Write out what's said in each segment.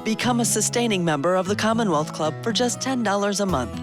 Become a sustaining member of the Commonwealth Club for just $10 a month.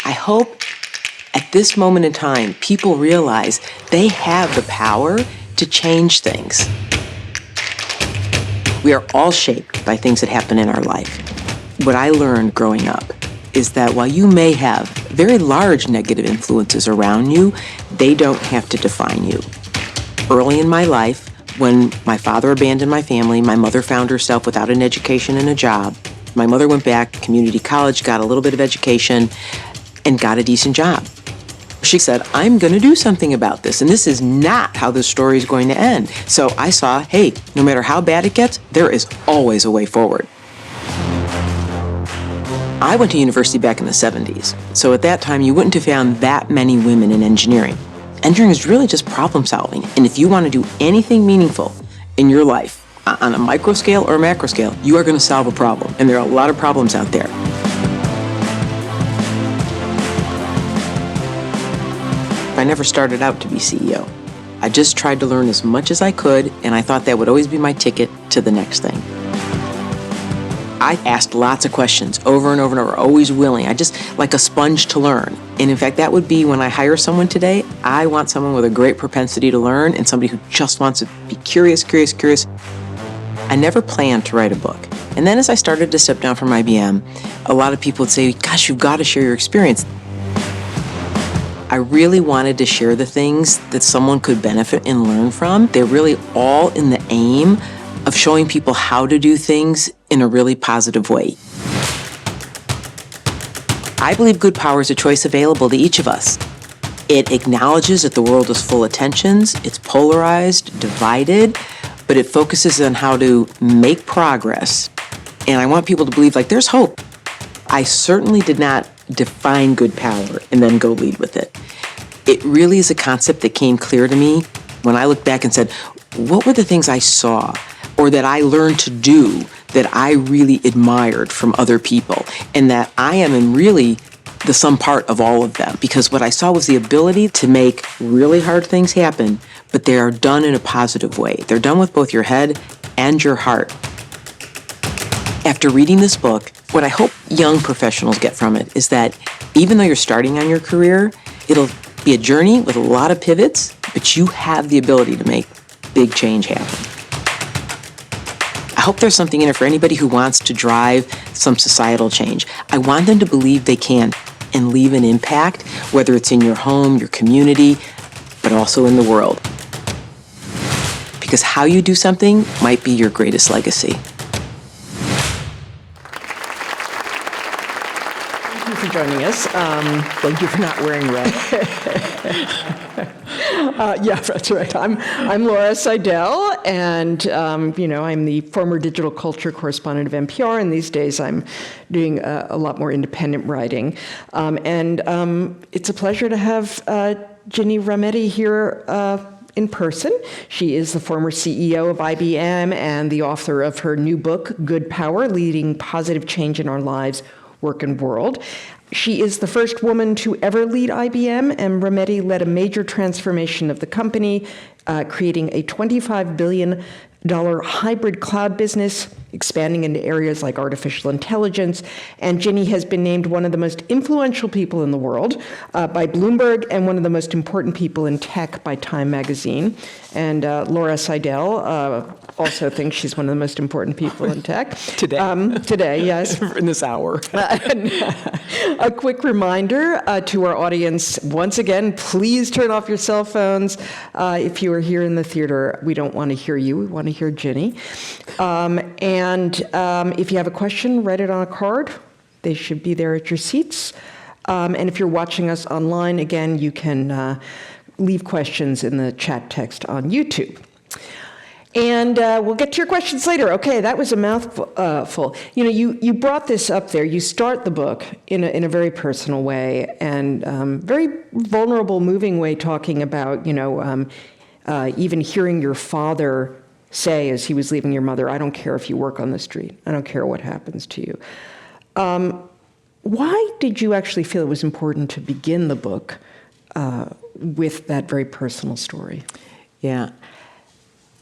I hope at this moment in time, people realize they have the power to change things. We are all shaped by things that happen in our life. What I learned growing up is that while you may have very large negative influences around you, they don't have to define you. Early in my life, when my father abandoned my family, my mother found herself without an education and a job. My mother went back to community college, got a little bit of education, and got a decent job. She said, I'm going to do something about this, and this is not how the story is going to end. So I saw, hey, no matter how bad it gets, there is always a way forward. I went to university back in the 70s, so at that time you wouldn't have found that many women in engineering. Engineering is really just problem solving, and if you want to do anything meaningful in your life, on a micro scale or a macro scale, you are going to solve a problem, and there are a lot of problems out there. I never started out to be CEO. I just tried to learn as much as I could, and I thought that would always be my ticket to the next thing. I asked lots of questions over and over and over, always willing. I just like a sponge to learn. And in fact, that would be when I hire someone today, I want someone with a great propensity to learn and somebody who just wants to be curious. I never planned to write a book. And then as I started to step down from IBM, a lot of people would say, gosh, you've got to share your experience. I really wanted to share the things that someone could benefit and learn from. They're really all in the aim of showing people how to do things in a really positive way. I believe good power is a choice available to each of us. It acknowledges that the world is full of tensions, it's polarized, divided, but it focuses on how to make progress. And I want people to believe, like, there's hope. I certainly did not define good power and then go lead with it. It really is a concept that came clear to me when I looked back and said, what were the things I saw or that I learned to do that I really admired from other people, and that I am in really the sum part of all of them? Because what I saw was the ability to make really hard things happen, but they are done in a positive way. They're done with both your head and your heart. After reading this book, what I hope young professionals get from it is that even though you're starting on your career, it'll be a journey with a lot of pivots, but you have the ability to make big change happen. I hope there's something in it for anybody who wants to drive some societal change. I want them to believe they can and leave an impact, whether it's in your home, your community, but also in the world. Because how you do something might be your greatest legacy. For joining us. Thank you for not wearing red. Yeah, that's right. I'm Laura Seidel, and I'm the former digital culture correspondent of NPR, and these days I'm doing a lot more independent writing. It's a pleasure to have Ginny Rometty here in person. She is the former CEO of IBM and the author of her new book, Good Power: Leading Positive Change in Our Lives, Work, and World. She is the first woman to ever lead IBM, and Rometty led a major transformation of the company, creating a $25 billion hybrid cloud business, expanding into areas like artificial intelligence. And Ginny has been named one of the most influential people in the world by Bloomberg and one of the most important people in tech by Time Magazine. And Laura Seidel also thinks she's one of the most important people in tech. Today, yes. In this hour. A quick reminder to our audience, once again, please turn off your cell phones. If you are here in the theater, we don't want to hear you. We want to hear Ginny. If you have a question, write it on a card. They should be there at your seats. And if you're watching us online, again, you can leave questions in the chat text on YouTube. And we'll get to your questions later. Okay, that was a mouthful. You brought this up there. You start the book in a very personal way and very vulnerable, moving way, talking about, even hearing your father say as he was leaving your mother, I don't care if you work on the street. I don't care what happens to you. Why did you actually feel it was important to begin the book with that very personal story? Yeah.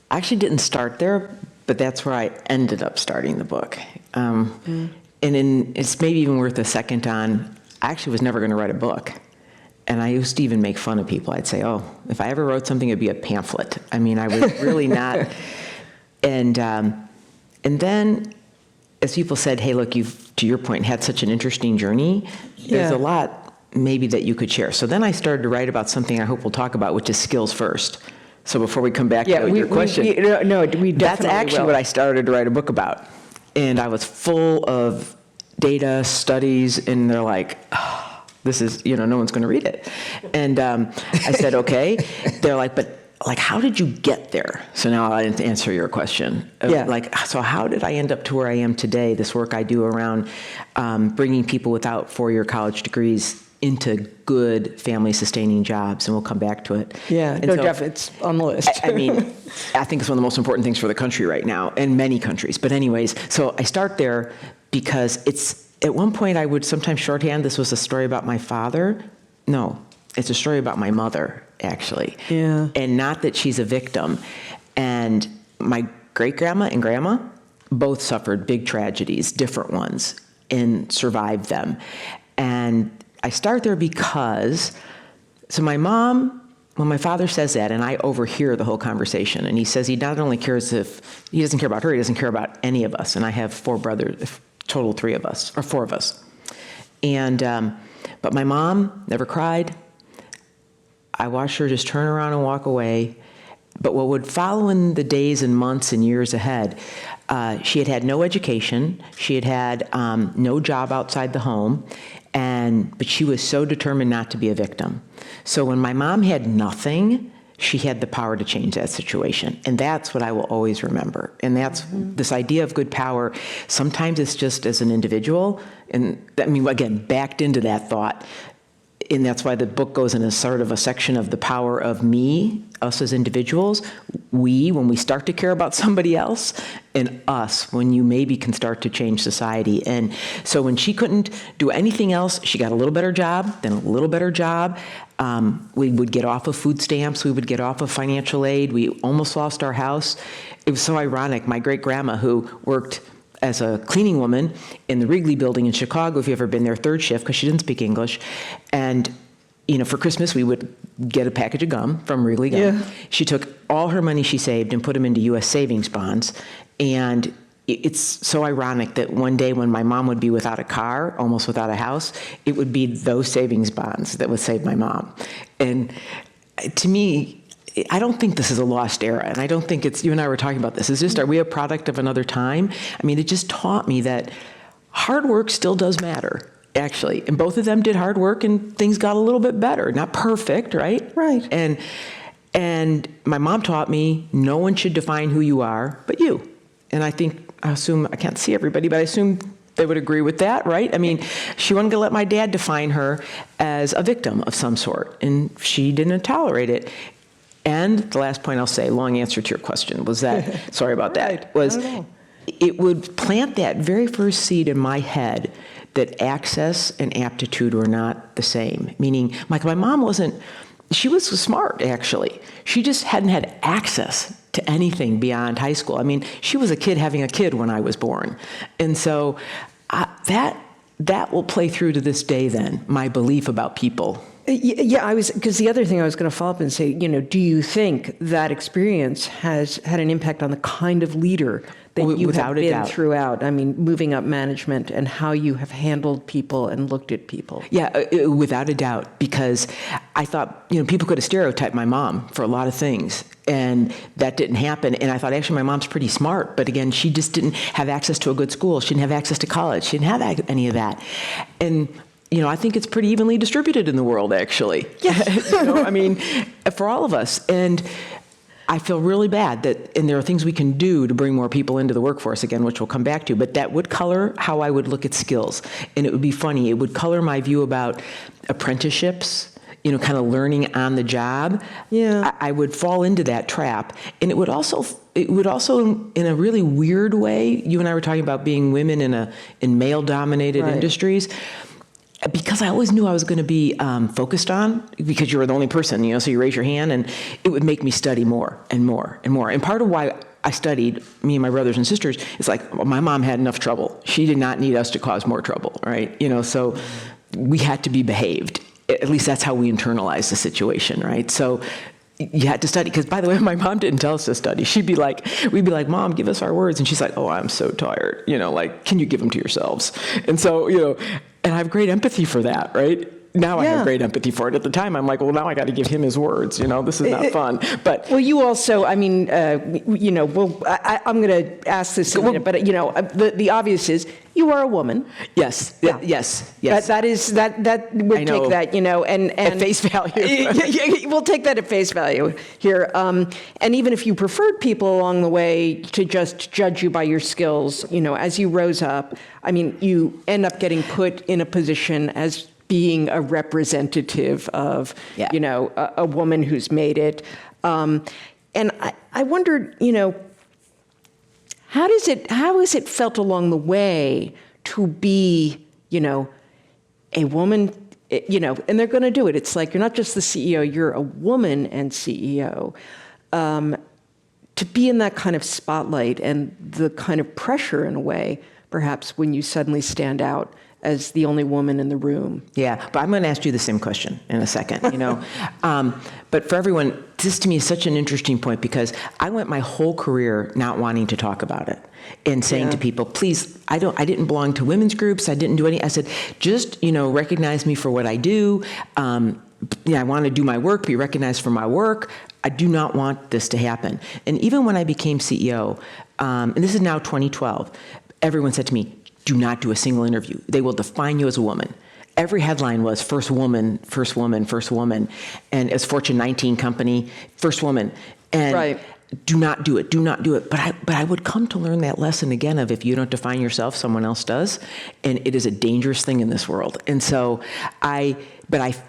I actually didn't start there, but that's where I ended up starting the book. And it's maybe even worth a second on, I actually was never going to write a book. And I used to even make fun of people. I'd say, oh, if I ever wrote something, it'd be a pamphlet. I mean, I was really not. And then as people said, hey, look, you've, to your point, had such an interesting journey. There's a lot maybe that you could share. So then I started to write about something I hope we'll talk about, which is skills first. So before we come back to your question, we definitely that's actually will. what I started to write a book about. And I was full of data, studies, and they're like, oh, this is, no one's going to read it. And I said, okay. They're like, but how did you get there? So now I'll answer your question. So how did I end up to where I am today, this work I do around bringing people without four-year college degrees into good family-sustaining jobs, and we'll come back to it. Yeah, definitely, it's on the list. I think it's one of the most important things for the country right now, and many countries. But anyways, so I start there because at one point I would sometimes shorthand, this was a story about my father. No, it's a story about my mother, actually. Yeah. And not that she's a victim. And my great-grandma and grandma both suffered big tragedies, different ones, and survived them. And I start there because, so my mom, when my father says that, and I overhear the whole conversation, and he says he not only cares if, he doesn't care about her, he doesn't care about any of us, and I have four brothers, total four of us. And, but my mom never cried. I watched her just turn around and walk away. But what would follow in the days and months and years ahead, she had no education, she had no job outside the home, but she was so determined not to be a victim. So when my mom had nothing, she had the power to change that situation. And that's what I will always remember. And that's this idea of good power. Sometimes it's just as an individual. And again, backed into that thought. And that's why the book goes in a sort of a section of the power of me, us as individuals, we, when we start to care about somebody else, and us, when you maybe can start to change society. And so when she couldn't do anything else, she got a little better job, then a little better job. We would get off of food stamps. We would get off of financial aid. We almost lost our house. It was so ironic. My great-grandma, who worked as a cleaning woman in the Wrigley building in Chicago, if you've ever been there, third shift, because she didn't speak English. And, for Christmas, we would get a package of gum from Wrigley Gum. Yeah. She took all her money she saved and put them into U.S. savings bonds. And it's so ironic that one day when my mom would be without a car, almost without a house, it would be those savings bonds that would save my mom. And to me, I don't think this is a lost era, and I don't think it's, you and I were talking about this, are we a product of another time? It just taught me that hard work still does matter, actually. And both of them did hard work, and things got a little bit better. Not perfect, right? Right. And my mom taught me no one should define who you are but you. And I assume, I can't see everybody, but I assume they would agree with that, right? She wasn't going to let my dad define her as a victim of some sort, and she didn't tolerate it. And the last point I'll say, long answer to your question, was that, sorry about that, was it would plant that very first seed in my head that access and aptitude were not the same. Meaning, my mom she was smart, actually. She just hadn't had access to anything beyond high school. She was a kid having a kid when I was born. And so that will play through to this day then, my belief about people. Yeah, because the other thing I was going to follow up and say, do you think that experience has had an impact on the kind of leader that you have been throughout? Moving up management and how you have handled people and looked at people. Yeah, without a doubt, because I thought, people could have stereotyped my mom for a lot of things, and that didn't happen. And I thought, actually, my mom's pretty smart, but again, she just didn't have access to a good school. She didn't have access to college. She didn't have any of that. And I think it's pretty evenly distributed in the world, actually. Yes. I mean, for all of us. And I feel really bad and there are things we can do to bring more people into the workforce, again, which we'll come back to, but that would color how I would look at skills. And it would be funny. It would color my view about apprenticeships, kind of learning on the job. Yeah. I would fall into that trap. And it would also, in a really weird way, you and I were talking about being women in male-dominated industries, because I always knew I was going to be focused on, because you were the only person, so you raise your hand, and it would make me study more and more and more. And part of why I studied, me and my brothers and sisters, is like, well, my mom had enough trouble. She did not need us to cause more trouble, right? So we had to be behaved. At least that's how we internalized the situation, right? So you had to study, because by the way, my mom didn't tell us to study. We'd be like, Mom, give us our words. And she's like, oh, I'm so tired. Can you give them to yourselves? And so, and I have great empathy for that, right? Now I have great empathy for it. At the time, I'm like, well, now I got to give him his words. This is not fun. But well, you also, I mean, well, I'm going to ask this in a minute, but the obvious is you are a woman. Yes. Yeah. Yes. That would take that, and at face value. We'll take that at face value here. And even if you preferred people along the way to just judge you by your skills, as you rose up, I mean, you end up getting put in a position as being a representative of, a woman who's made it. And I wondered, how has it felt along the way to be, a woman, and they're going to do it. It's like, you're not just the CEO, you're a woman and CEO. To be in that kind of spotlight and the kind of pressure, in a way, perhaps, when you suddenly stand out as the only woman in the room. Yeah, but I'm going to ask you the same question in a second, But for everyone, this to me is such an interesting point, because I went my whole career not wanting to talk about it and saying to people, please, I didn't belong to women's groups. I didn't do any. I said, just, recognize me for what I do. I want to do my work, be recognized for my work. I do not want this to happen. And even when I became CEO, and this is now 2012, everyone said to me, do not do a single interview. They will define you as a woman. Every headline was first woman, first woman, first woman. And as Fortune 19 company, first woman. And do not do it, do not do it. But I would come to learn that lesson again of, if you don't define yourself, someone else does. And it is a dangerous thing in this world. And so I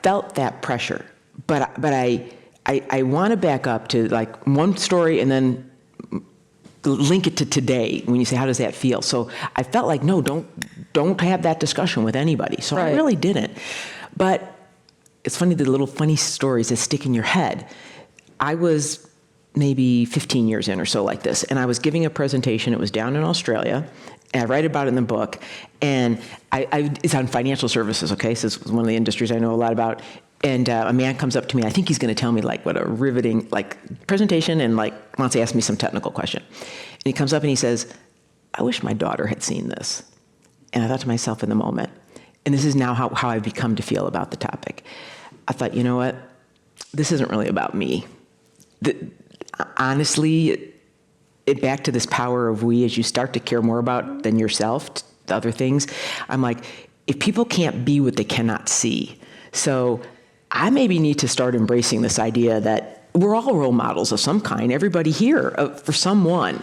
felt that pressure. But I want to back up to like one story and then link it to today when you say, how does that feel? So I felt like, no, don't have that discussion with anybody. So I really didn't. But it's funny, the little funny stories that stick in your head. I was maybe 15 years in or so like this, and I was giving a presentation. It was down in Australia, and I write about it in the book. And it's on financial services, okay? So it's one of the industries I know a lot about. And a man comes up to me. I think he's going to tell me what a riveting presentation, and wants to ask me some technical question. And he comes up and he says, I wish my daughter had seen this. And I thought to myself in the moment, and this is now how I've become to feel about the topic. I thought, you know what? This isn't really about me. Honestly, back to this power of we, as you start to care more about than yourself, the other things, I'm like, if people can't be what they cannot see. So I maybe need to start embracing this idea that we're all role models of some kind, everybody here, for someone.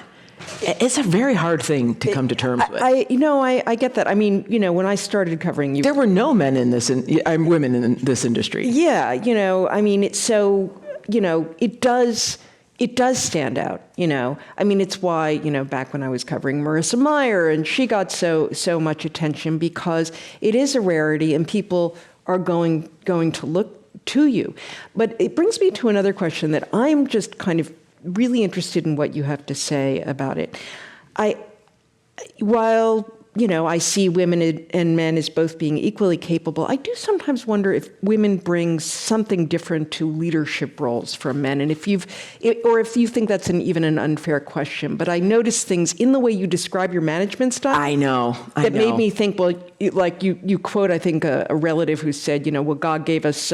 It's a very hard thing to come to terms with. I get that. I mean, when I started covering you, there were no men in this, women in this industry. Yeah, I mean, it's so, it does stand out, I mean, it's why, back when I was covering Marissa Mayer, and she got so much attention, because it is a rarity and people are going to look to you. But it brings me to another question that I'm just kind of really interested in what you have to say about it. While I see women and men as both being equally capable, I do sometimes wonder if women bring something different to leadership roles from men, and if you think that's even an unfair question. But I notice things in the way you describe your management style. I know. Made me think. Well, you quote, I think, a relative who said, well, God gave us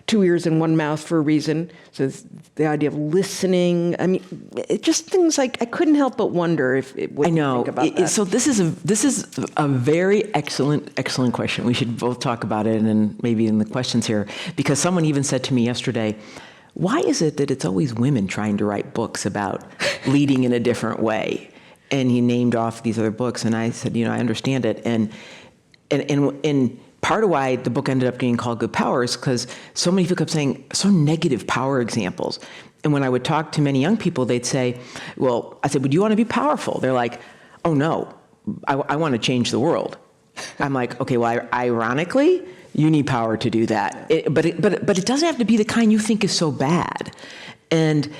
2 ears and 1 mouth for a reason. So the idea of listening. I mean, just things like I couldn't help but wonder if it would think about that. So this is a very excellent question. We should both talk about it and maybe in the questions here, because someone even said to me yesterday, why is it that it's always women trying to write books about leading in a different way? And he named off these other books, and I said, I understand it. And part of why the book ended up getting called Good Power is because so many people kept saying so negative power examples. And when I would talk to many young people, they'd say, well, I said, would you want to be powerful? They're like, oh no, I want to change the world. I'm like, okay, well, ironically, you need power to do that. But it doesn't have to be the kind you think is so bad. And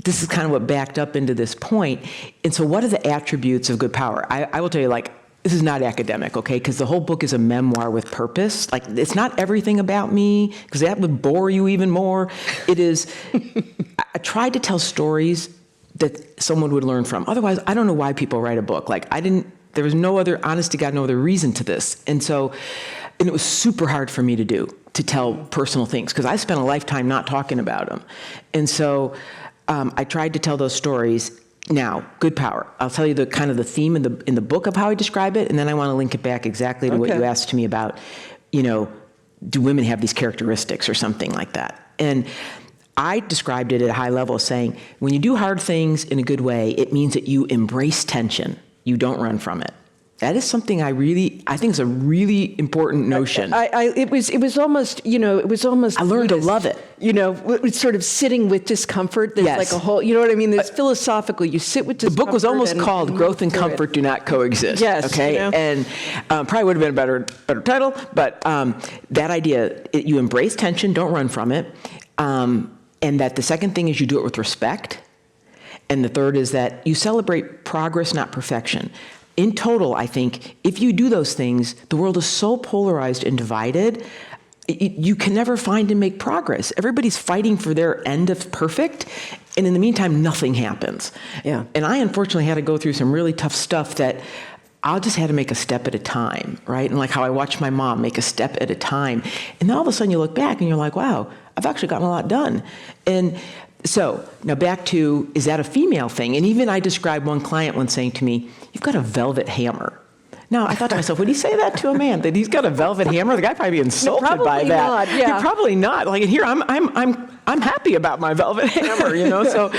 this is kind of what backed up into this point. And so what are the attributes of good power? I will tell you, this is not academic, okay? Because the whole book is a memoir with purpose. It's not everything about me, because that would bore you even more. It is, I tried to tell stories that someone would learn from. Otherwise, I don't know why people write a book. There was no other, honest to God, no other reason to this. And it was super hard for me to tell personal things, because I spent a lifetime not talking about them. And so I tried to tell those stories. Now, good power. I'll tell you the kind of the theme in the book of how I describe it, and then I want to link it back exactly to what you asked me about, do women have these characteristics or something like that? And I described it at a high level saying, when you do hard things in a good way, it means that you embrace tension. You don't run from it. That is something I think is a really important notion. It was almost. I learned to love it. It's sort of sitting with discomfort. There's like a whole, you know what I mean? There's philosophical, you sit with discomfort. The book was almost called Growth and Comfort Do Not Coexist. Yes. Okay. And probably would have been a better title, but that idea, you embrace tension, don't run from it. And that the second thing is you do it with respect. And the third is that you celebrate progress, not perfection. In total, I think, if you do those things, the world is so polarized and divided, you can never find and make progress. Everybody's fighting for their end of perfect, and in the meantime, nothing happens. Yeah. And I unfortunately had to go through some really tough stuff that I'll just had to make a step at a time, right? And like how I watched my mom make a step at a time. And then all of a sudden you look back and you're like, wow, I've actually gotten a lot done. And so now back to, is that a female thing? And even I described one client once saying to me, you've got a velvet hammer. Now, I thought to myself, would he say that to a man, that he's got a velvet hammer? The guy probably be insulted by that. Not, yeah. He'd probably not. Like, here, I'm happy about my velvet hammer, So,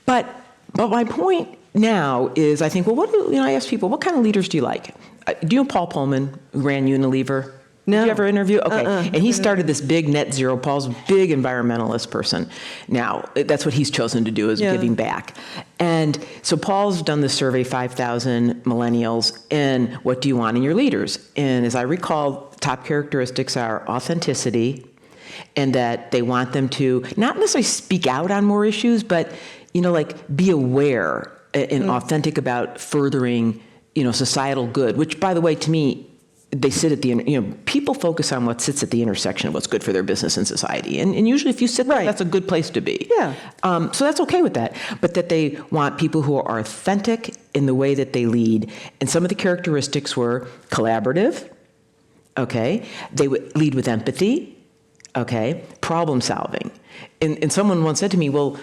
but my point now is, I think, well, I ask people, what kind of leaders do you like? Do you know Paul Pullman, who ran Unilever? No. Did you ever interview? Okay. And he started this big net zero. Paul's a big environmentalist person. Now, that's what he's chosen to do, is giving back. And so Paul's done this survey, 5,000 millennials, and what do you want in your leaders? And as I recall, top characteristics are authenticity, and that they want them to not necessarily speak out on more issues, but, be aware and authentic about furthering, societal good, which, by the way, to me, they sit at the, people focus on what sits at the intersection of what's good for their business and society. And usually if you sit there, that's a good place to be. Yeah. So that's okay with that. But that they want people who are authentic in the way that they lead. And some of the characteristics were collaborative, okay? They would lead with empathy, okay? Problem solving. And someone once said to me, well,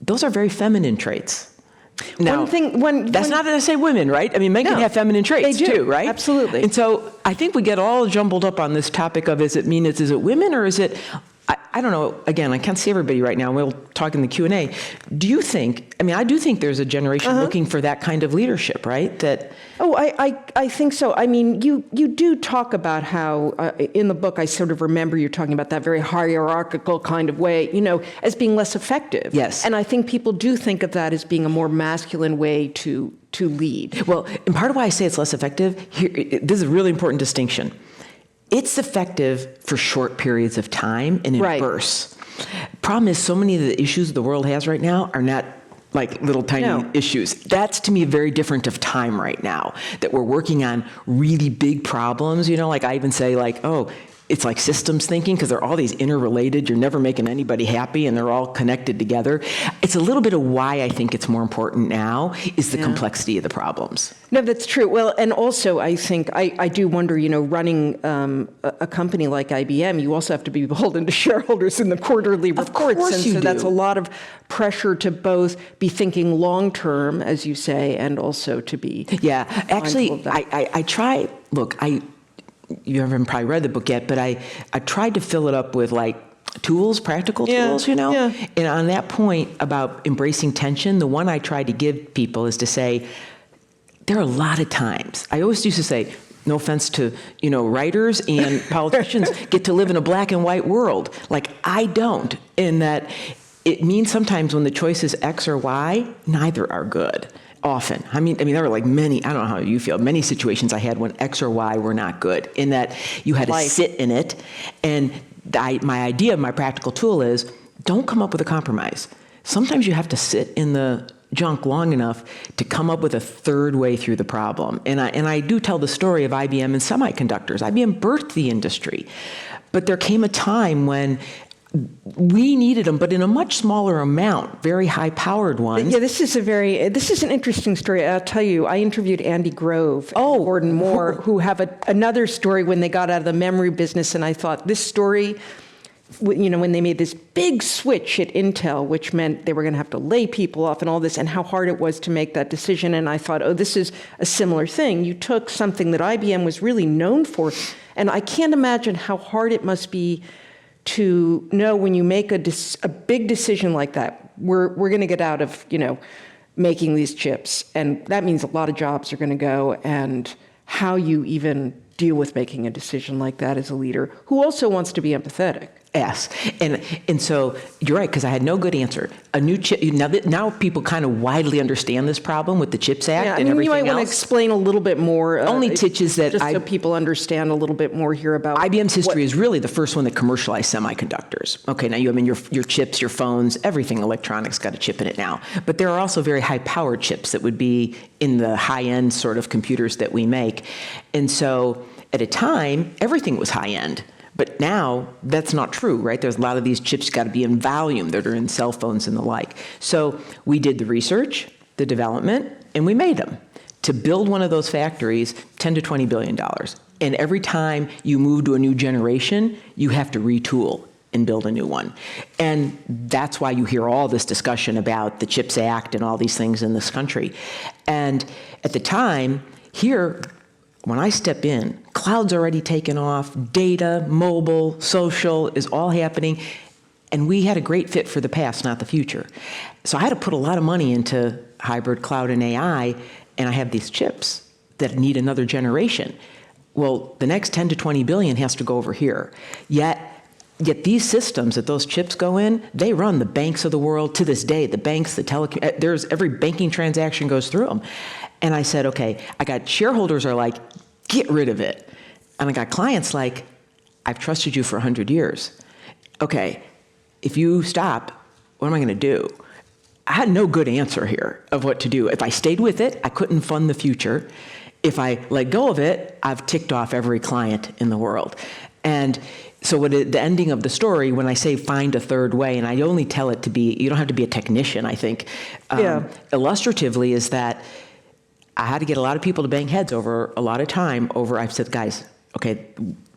those are very feminine traits. Now, that's not to say women, right? I mean, men can have feminine traits too, right? Absolutely. And so I think we get all jumbled up on this topic of, is it women, or is it, I don't know, again, I can't see everybody right now, we'll talk in the Q&A. Do you think, I do think there's a generation looking for that kind of leadership, right? I think so. I mean, you do talk about how, in the book, I sort of remember you talking about that very hierarchical kind of way, as being less effective. Yes. And I think people do think of that as being a more masculine way to lead. Well, and part of why I say it's less effective, this is a really important distinction. It's effective for short periods of time and in bursts. Problem is, so many of the issues the world has right now are not like little tiny issues. That's, to me, very different of time right now, that we're working on really big problems. Like I even say, it's like systems thinking because they're all these interrelated. You're never making anybody happy, and they're all connected together. It's a little bit of why I think it's more important now is the complexity of the problems. No, that's true. Well, and also I think, I do wonder, running a company like IBM, you also have to be beholden to shareholders in the quarterly reports. course and you so that's do. a lot of pressure to both be thinking long-term, as you say, and also to be Actually, mindful of that. I try, look, you haven't probably read the book yet, but I tried to fill it up with like tools, practical tools, And on that point about embracing tension, the one I try to give people is to say, there are a lot of times, I always used to say, no offense to, writers and politicians get to live in a black and white world. Like, I don't, in that it means sometimes when the choice is X or Y, neither are good. Often. I mean, there were like many, I don't know how you feel, many situations I had when X or Y were not good, in that you had to sit in it. And my idea, my practical tool is, don't come up with a compromise. Sometimes you have to sit in the junk long enough to come up with a third way through the problem. And I do tell the story of IBM and semiconductors. IBM birthed the industry. But there came a time when we needed them, but in a much smaller amount, very high-powered ones. Yeah, this is an interesting story. I'll tell you, I interviewed Andy Grove and Gordon Moore, who have another story when they got out of the memory business, and I thought this story, when they made this big switch at Intel, which meant they were going to have to lay people off and all this, and how hard it was to make that decision, and I thought, this is a similar thing. You took something that IBM was really known for, and I can't imagine how hard it must be to know when you make a big decision like that, we're going to get out of, making these chips. And that means a lot of jobs are going to go, and how you even deal with making a decision like that as a leader who also wants to be empathetic. Yes, and so you're right, because I had no good answer. A new chip, now people kind of widely understand this problem with the CHIPS Act and everything you might else. want to explain a little bit more. Only titches that just so people understand a little bit more here about IBM's history is really the first one that commercialized semiconductors. Okay, now your chips, your phones, everything electronics got a chip in it now. But there are also very high-powered chips that would be in the high-end sort of computers that we make. And so at a time, everything was high-end. But now, that's not true, right? There's a lot of these chips got to be in volume that are in cell phones and the like. So we did the research, the development, and we made them. To build one of those factories, $10 to $20 billion. And every time you move to a new generation, you have to retool and build a new one. And that's why you hear all this discussion about the CHIPS Act and all these things in this country. And at the time, here, when I step in, cloud's already taken off, data, mobile, social is all happening, and we had a great fit for the past, not the future. So I had to put a lot of money into hybrid cloud and AI, and I have these chips that need another generation. Well, the next 10 to 20 billion has to go over here. Yet these systems that those chips go in, they run the banks of the world to this day. The banks, the telecom, every banking transaction goes through them. And I said, okay, I got shareholders are like, get rid of it. And I got clients like, I've trusted you for 100 years. Okay, if you stop, what am I going to do? I had no good answer here of what to do. If I stayed with it, I couldn't fund the future. If I let go of it, I've ticked off every client in the world. And so the ending of the story, when I say find a third way, and I only tell it to be, you don't have to be a technician, I think, illustratively, is that I had to get a lot of people to bang heads over a lot of time over, I've said, guys, okay,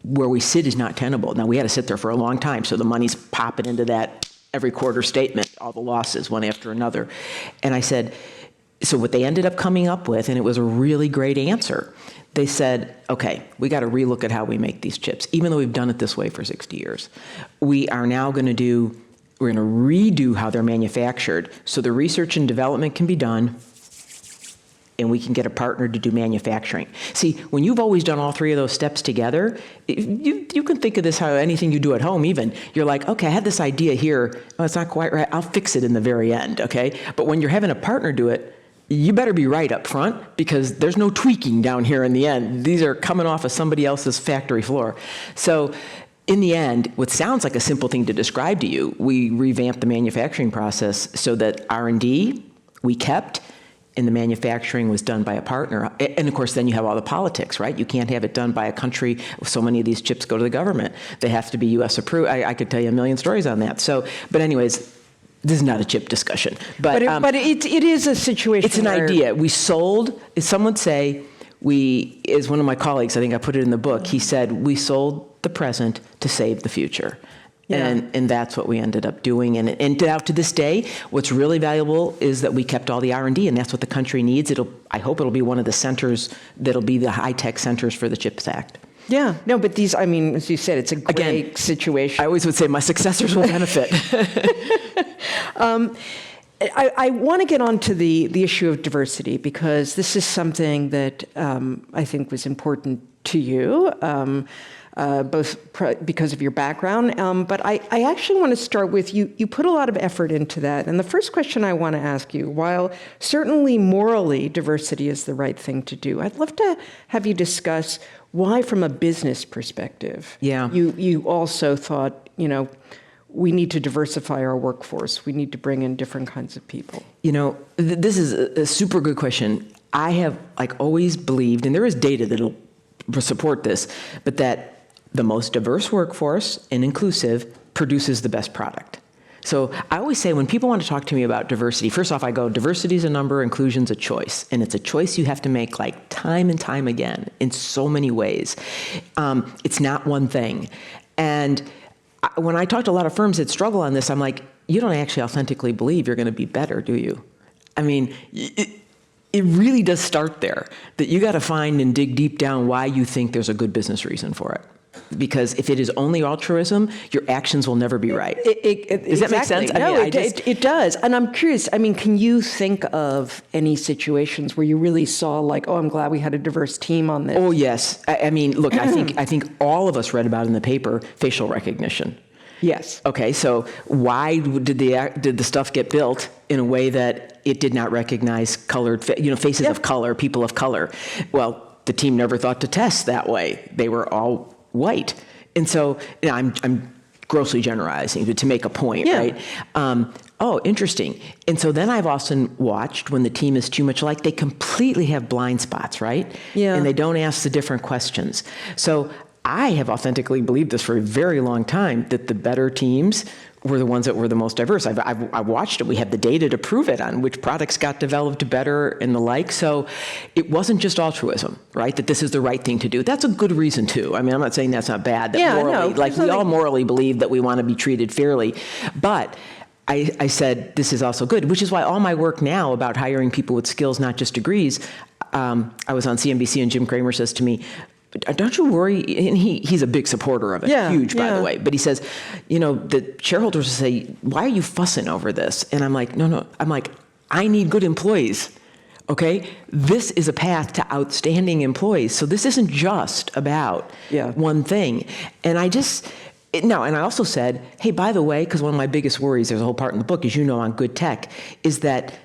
where we sit is not tenable. Now, we had to sit there for a long time, so the money's popping into that every quarter statement, all the losses, one after another. And I said, so what they ended up coming up with, and it was a really great answer, they said, okay, we got to relook at how we make these chips, even though we've done it this way for 60 years. We are now going to we're going to redo how they're manufactured so the research and development can be done, and we can get a partner to do manufacturing. See, when you've always done all three of those steps together, you can think of this how anything you do at home even. You're like, okay, I had this idea here. Oh, it's not quite right. I'll fix it in the very end, okay? But when you're having a partner do it, you better be right up front because there's no tweaking down here in the end. These are coming off of somebody else's factory floor. So in the end, what sounds like a simple thing to describe to you, we revamped the manufacturing process so that R&D we kept, and the manufacturing was done by a partner. And of course, then you have all the politics, right? You can't have it done by a country. So many of these chips go to the government. They have to be U.S. approved. I could tell you a million stories on that. So, but anyways, this is not a chip discussion. But it is a situation. It's an idea. We sold, as some would say, as one of my colleagues, I think I put it in the book, he said, we sold the present to save the future. Yeah. And that's what we ended up doing. And out to this day, what's really valuable is that we kept all the R&D, and that's what the country needs. I hope it'll be one of the centers that'll be the high-tech centers for the CHIPS Act. Yeah. No, but these, I mean, as you said, it's a great situation. I always would say my successors will benefit. I want to get on to the issue of diversity, because this is something that I think was important to you, both because of your background. But I actually want to start with you. You put a lot of effort into that. And the first question I want to ask you, while certainly morally diversity is the right thing to do, I'd love to have you discuss why, from a business perspective, you also thought, we need to diversify our workforce. We need to bring in different kinds of people. This is a super good question. I have always believed, and there is data that'll support this, but that the most diverse workforce and inclusive produces the best product. So I always say when people want to talk to me about diversity, first off, I go, diversity is a number, inclusion's a choice. And it's a choice you have to make time and time again in so many ways. It's not one thing. And when I talk to a lot of firms that struggle on this, I'm like, you don't actually authentically believe you're going to be better, do you? I mean, it really does start there, that you got to find and dig deep down why you think there's a good business reason for it. Because if it is only altruism, your actions will never be right. Does that make sense? No, it does. And I'm curious, can you think of any situations where you really saw I'm glad we had a diverse team on this? Oh, yes. Look, I think all of us read about in the paper facial recognition. Yes. Okay, so why did the stuff get built in a way that it did not recognize colored, faces of color, people of color? Well, the team never thought to test that way. They were all white. And so I'm grossly generalizing to make a point, right? Oh, interesting. And so then I've often watched when the team is too much alike, they completely have blind spots, right? Yeah. And they don't ask the different questions. So I have authentically believed this for a very long time, that the better teams were the ones that were the most diverse. I've watched it. We have the data to prove it on which products got developed better and the like. So it wasn't just altruism, right? That this is the right thing to do. That's a good reason too. I'm not saying that's not bad. That morally, we all morally believe that we want to be treated fairly. But I said, this is also good, which is why all my work now about hiring people with skills, not just degrees, I was on CNBC and Jim Cramer says to me, don't you worry, and he's a big supporter of it, huge, by the way, but he says, the shareholders will say, why are you fussing over this? And I'm like, no, I need good employees, okay? This is a path to outstanding employees, so this isn't just about one thing. And and I also said, hey, by the way, because one of my biggest worries, there's a whole part in the book, as you know, on good tech, is that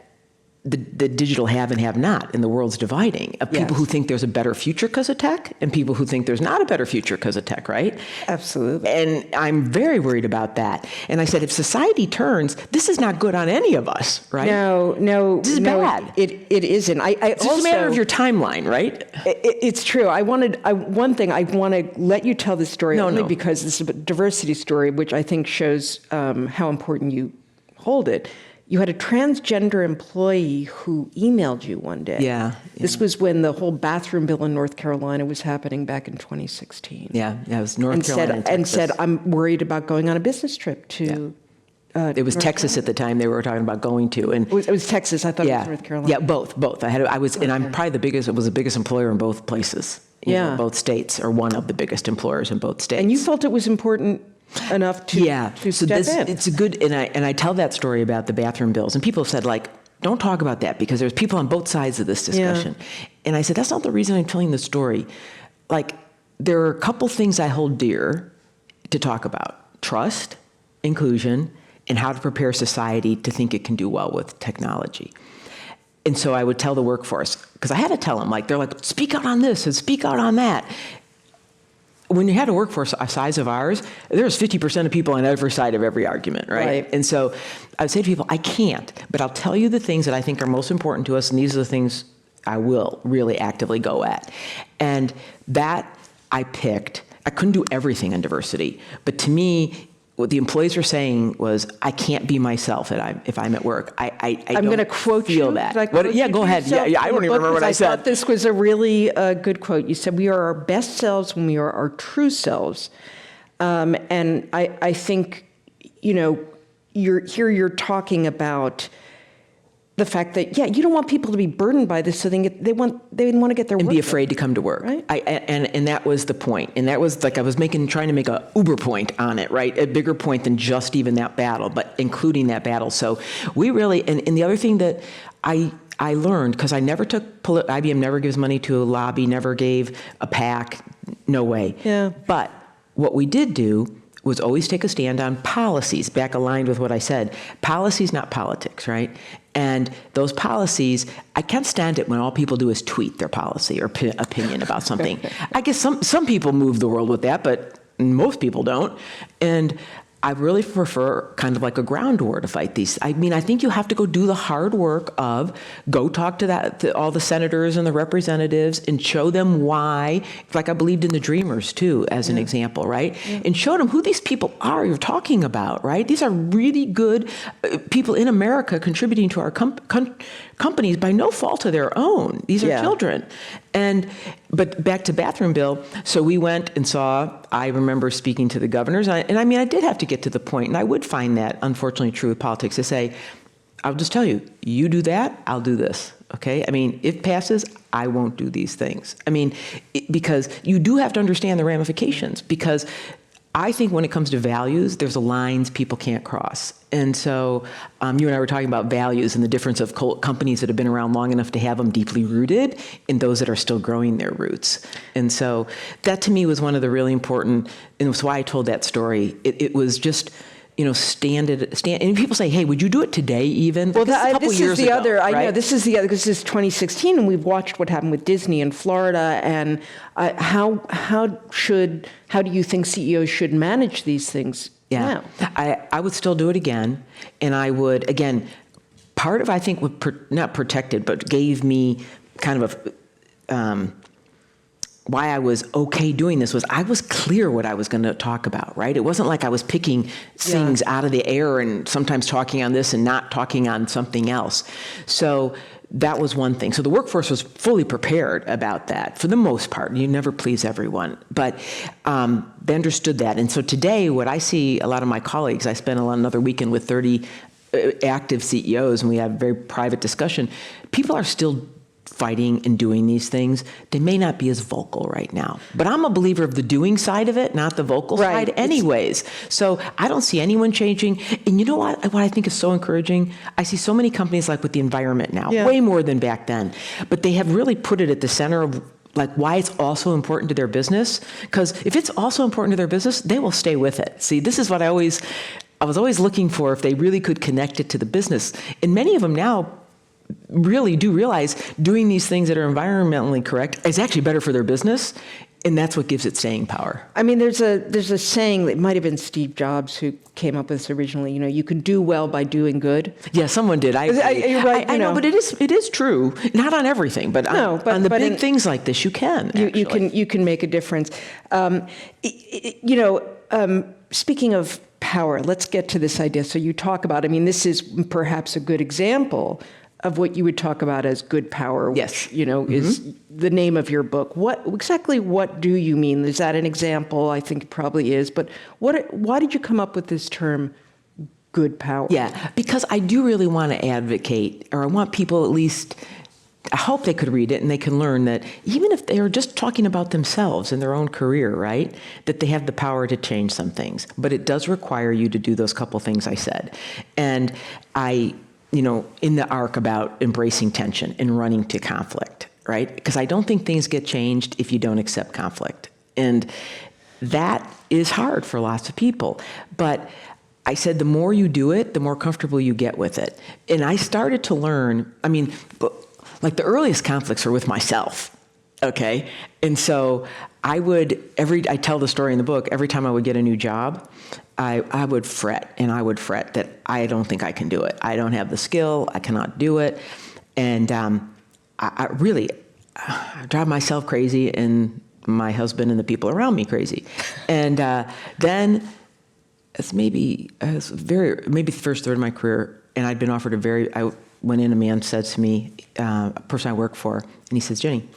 the digital have and have not, and the world's dividing of people who think there's a better future because of tech and people who think there's not a better future because of tech, right? Absolutely. And I'm very worried about that. And I said, if society turns, this is not good on any of us, right? No. This is bad. It isn't. It's just a matter of your timeline, right? It's true. I want to let you tell this story because this is a diversity story, which I think shows how important you hold it. You had a transgender employee who emailed you one day. Yeah. This was when the whole bathroom bill in North Carolina was happening back in 2016. Yeah, it was North Carolina and Texas. And said, I'm worried about going on a business trip to it was North Texas Carolina. at the time they were talking about going to. And it was Texas. I thought it was North Carolina. Yeah, both. And I'm probably the biggest employer in both places. Both states, or one of the biggest employers in both states. And you felt it was important enough to step in. It's a good, and I tell that story about the bathroom bills, and people have said, don't talk about that because there's people on both sides of this discussion. And I said, that's not the reason I'm telling the story. There are a couple things I hold dear to talk about: trust, inclusion, and how to prepare society to think it can do well with technology. And so I would tell the workforce, because I had to tell them, they're like, speak out on this and speak out on that. when you had a workforce a size of ours, there's 50% of people on every side of every argument, right? Right. And so I would say to people, I can't, but I'll tell you the things that I think are most important to us, and these are the things I will really actively go at. And that I picked. I couldn't do everything on diversity, but to me, what the employees were saying was, I can't be myself if I'm at work. I'm going to quote feel you. that. Did I quote Yeah, you go ahead. yourself Yeah, I in don't the even book? remember what Because I I thought said. this was a really good quote. You said, "We are our best selves when we are our true selves." And I think, you're talking about the fact that, you don't want people to be burdened by this, so they want to get their And work be done. afraid to come to work. Right. And that was the point. And that was like I was trying to make a uber point on it, right? A bigger point than just even that battle, but including that battle. So we really, and the other thing that I learned, because I never took, IBM never gives money to a lobby, never gave a PAC, no way. Yeah. But what we did do was always take a stand on policies, back aligned with what I said. Policies, not politics, right? And those policies, I can't stand it when all people do is tweet their policy or opinion about something. I guess some people move the world with that, but most people don't. And I really prefer kind of like a ground war to fight these. I mean, I think you have to go do the hard work of go talk to all the senators and the representatives and show them why, like I believed in the Dreamers too, as an example, right? And show them who these people are you're talking about, right? These are really good people in America contributing to our companies by no fault of their own. These are children. But back to bathroom bill, so we went and saw, I remember speaking to the governors, and I mean, I did have to get to the point, and I would find that unfortunately true with politics, to say, I'll just tell you, you do that, I'll do this, okay? I mean, if it passes, I won't do these things. I mean, because you do have to understand the ramifications, because I think when it comes to values, there's lines people can't cross. And so you and I were talking about values and the difference of companies that have been around long enough to have them deeply rooted and those that are still growing their roots. And so that to me was one of the really important, and it's why I told that story. It was just, stand, and people say, hey, would you do it today even? Well, This is a couple this years is the ago, other. I know right? this is the other because this is 2016, and we've watched what happened with Disney in Florida. And how do you think CEOs should manage these things now? I would still do it again, and I would again. Part of I think would not protected, but gave me kind of a. Why I was okay doing this was I was clear what I was going to talk about, right? It wasn't like I was picking things out of the air and sometimes talking on this and not talking on something else. So that was one thing. So the workforce was fully prepared about that for the most part. You never please everyone, but they understood that. And so today, what I see a lot of my colleagues, I spent another weekend with 30 active CEOs, and we have a very private discussion. People are still fighting and doing these things. They may not be as vocal right now, but I'm a believer of the doing side of it, not the vocal side anyways. So I don't see anyone changing. And you know what I think is so encouraging? I see so many companies like with the environment now, way more than back then, but they have really put it at the center of like why it's also important to their business. Because if it's also important to their business, they will stay with it. See, this is what I was always looking for, if they really could connect it to the business. And many of them now really do realize doing these things that are environmentally correct is actually better for their business, and that's what gives it staying power. I mean, there's a saying that might have been Steve Jobs who came up with this originally. You can do well by doing good. Yeah, someone did. You're right. I know, but it is true. Not on everything, but on the big things like this, you can. You can make a difference. Speaking of power, let's get to this idea. So you talk about. I mean, this is perhaps a good example of what you would talk about as good power, which, is the name of your book. What do you mean? Is that an example? I think it probably is. But why did you come up with this term, good power? Yeah, because I do really want to advocate, or I want people at least, I hope they could read it and they can learn that even if they are just talking about themselves in their own career, right, that they have the power to change some things. But it does require you to do those couple things I said. And in the arc about embracing tension and running to conflict, right? Because I don't think things get changed if you don't accept conflict. And that is hard for lots of people. But I said the more you do it, the more comfortable you get with it. And I started to learn, like the earliest conflicts are with myself. Okay. And so I tell the story in the book, every time I would get a new job, I would fret that I don't think I can do it. I don't have the skill. I cannot do it. And I really drive myself crazy and my husband and the people around me crazy. And then maybe the first third of my career, and I'd been offered I went in, a man said to me, a person I work for, and he says, Jenny,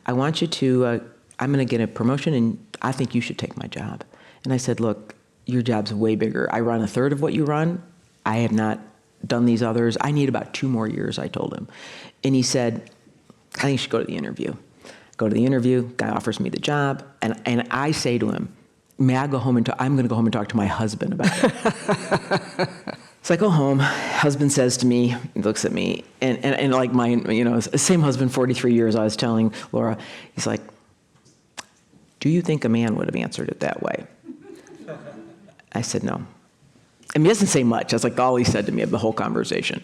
I want you to, I'm going to get a promotion and I think you should take my job. And I said, look, your job's way bigger. I run a third of what you run. I have not done these others. I need about 2 more years, I told him. And he said, I think you should go to the interview. Go to the interview, guy offers me the job, and I say to him, may I go home and I'm going to go home and talk to my husband about it. So I go home, husband says to me, he looks at me, and like same husband, 43 years, I was telling Laura, he's like, do you think a man would have answered it that way? I said, no. I mean, he doesn't say much. That's like all he said to me of the whole conversation.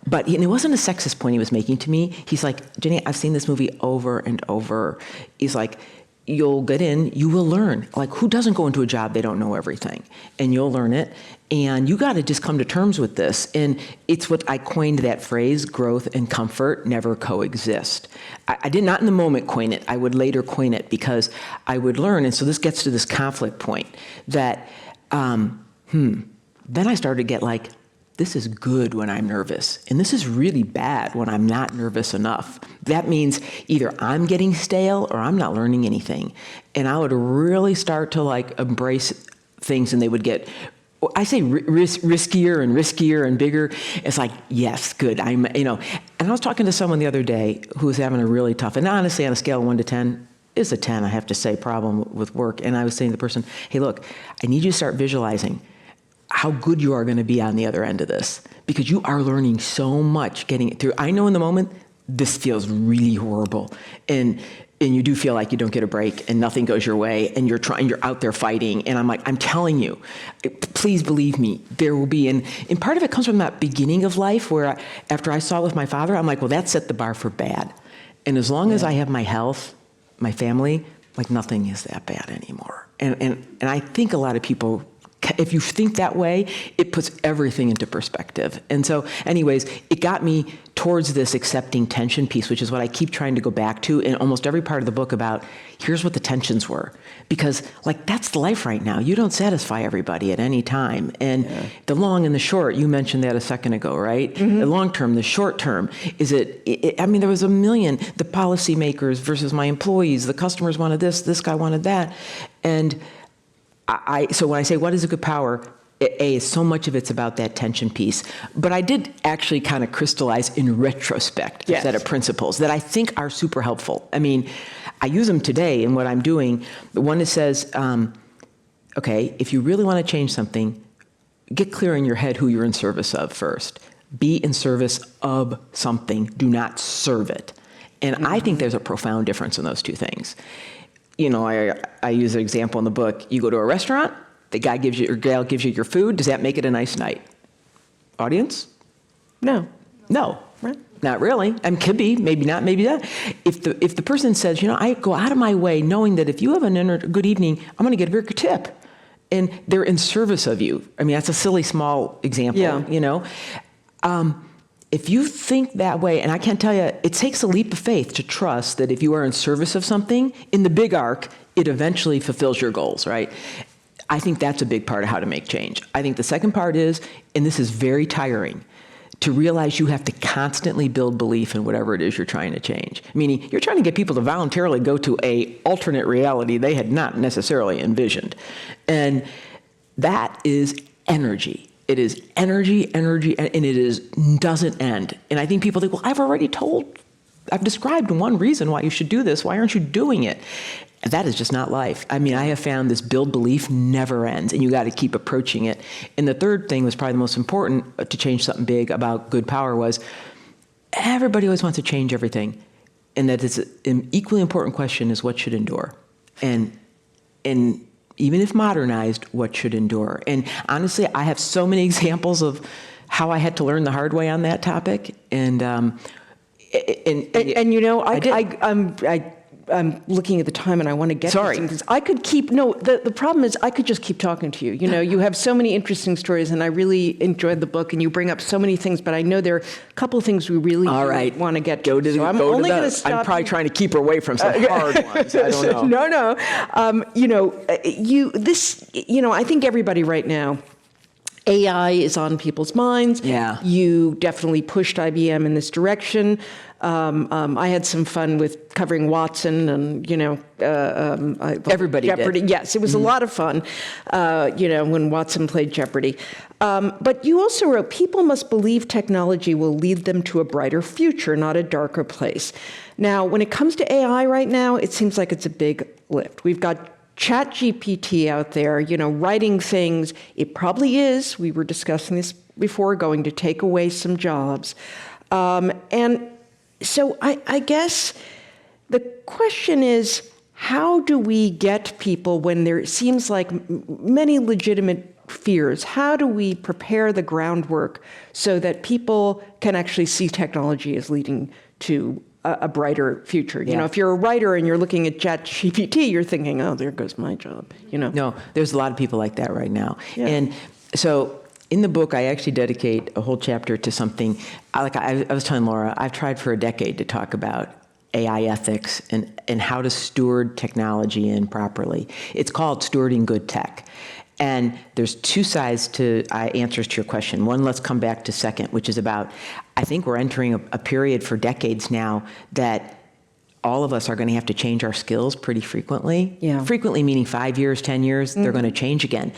But it wasn't a sexist point he was making to me. He's like, Jenny, I've seen this movie over and over. He's like, you'll get in, you will learn. Like, who doesn't go into a job they don't know everything? And you'll learn it. And you got to just come to terms with this. And it's what I coined that phrase, growth and comfort never coexist. I did not in the moment coin it. I would later coin it because I would learn. And so this gets to this conflict point that, then I started to get like, this is good when I'm nervous, and this is really bad when I'm not nervous enough. That means either I'm getting stale or I'm not learning anything. And I would really start to like embrace things, and they would get, I say riskier and riskier and bigger. It's like, yes, good. And I was talking to someone the other day who was having a really tough, and honestly on a scale of 1 to 10, is a 10, I have to say, problem with work. And I was saying to the person, hey, look, I need you to start visualizing how good you are going to be on the other end of this, because you are learning so much getting it through. I know in the moment, this feels really horrible. And you do feel like you don't get a break and nothing goes your way and you're out there fighting. And I'm like, I'm telling you, please believe me, there will be. And part of it comes from that beginning of life where after I saw it with my father, I'm like, well, that set the bar for bad. And as long as I have my health, my family, like nothing is that bad anymore. And I think a lot of people, if you think that way, it puts everything into perspective. And so anyways, it got me towards this accepting tension piece, which is what I keep trying to go back to in almost every part of the book about here's what the tensions were. Because like that's the life right now. You don't satisfy everybody at any time. And the long and the short, you mentioned that a second ago, right? Mm-hmm. The long term, the short term, I mean, there was a million, the policymakers versus my employees, the customers wanted this guy wanted that. And so when I say, what is a good power? So much of it's about that tension piece. But I did actually kind of crystallize in retrospect a set of principles that I think are super helpful. I mean, I use them today in what I'm doing. The one that says, okay, if you really want to change something, get clear in your head who you're in service of first. Be in service of something. Do not serve it. And I think there's a profound difference in those two things. I use an example in the book. You go to a restaurant, the guy gives you, or gal gives you your food. Does that make it a nice night? Audience? No. Right. Not really. Could be, maybe not, maybe not. If the person says, I go out of my way knowing that if you have a good evening, I'm going to get a bigger tip. And they're in service of you. I mean, that's a silly, small example, If you think that way, and I can't tell you, it takes a leap of faith to trust that if you are in service of something, in the big arc, it eventually fulfills your goals, right? I think that's a big part of how to make change. I think the second part is, and this is very tiring, to realize you have to constantly build belief in whatever it is you're trying to change. Meaning, you're trying to get people to voluntarily go to an alternate reality they had not necessarily envisioned. And that is energy. It is energy, and it doesn't end. And I think people think, well, I've described one reason why you should do this. Why aren't you doing it? And that is just not life. I mean, I have found this build belief never ends, and you got to keep approaching it. And the third thing was probably the most important to change something big about good power was everybody always wants to change everything. And that is an equally important question is what should endure? And even if modernized, what should endure? And honestly, I have so many examples of how I had to learn the hard way on that topic. And And you know, did. I'm looking at the time and I want to get Sorry. to things. I could keep, no, the problem is I could just keep talking to you. You know, you have so many interesting stories and I really enjoyed the book and you bring up so many things, but I know there are a couple of things we really want to get to. So I'm only going to stop. I'm probably trying to keep her away from some hard ones. I don't know. No. You know, I think everybody right now, AI is on people's minds. Yeah. You definitely pushed IBM in this direction. I had some fun with covering Watson and, you know, Everybody Jeopardy. did. Yes, it was a lot of fun, you know, when Watson played Jeopardy. But you also wrote, people must believe technology will lead them to a brighter future, not a darker place. Now, when it comes to AI right now, it seems like it's a big lift. We've got ChatGPT out there, you know, writing things. It probably is, we were discussing this before, going to take away some jobs. And so I guess the question is, how do we get people when there seems like many legitimate fears? How do we prepare the groundwork so that people can actually see technology as leading to a brighter future? You know, if you're a writer and you're looking at ChatGPT, you're thinking, oh, there goes my job, you know? No, there's a lot of people like that right now. Yeah. And so in the book, I actually dedicate a whole chapter to something, I was telling Laura, I've tried for a decade to talk about AI ethics and how to steward technology in properly. It's called Stewarding Good Tech. And there's two sides to answers to your question. One, let's come back to second, which is about, I think we're entering a period for decades now that all of us are going to have to change our skills pretty frequently. Yeah. Frequently meaning 5 years, 10 years, they're going to change again.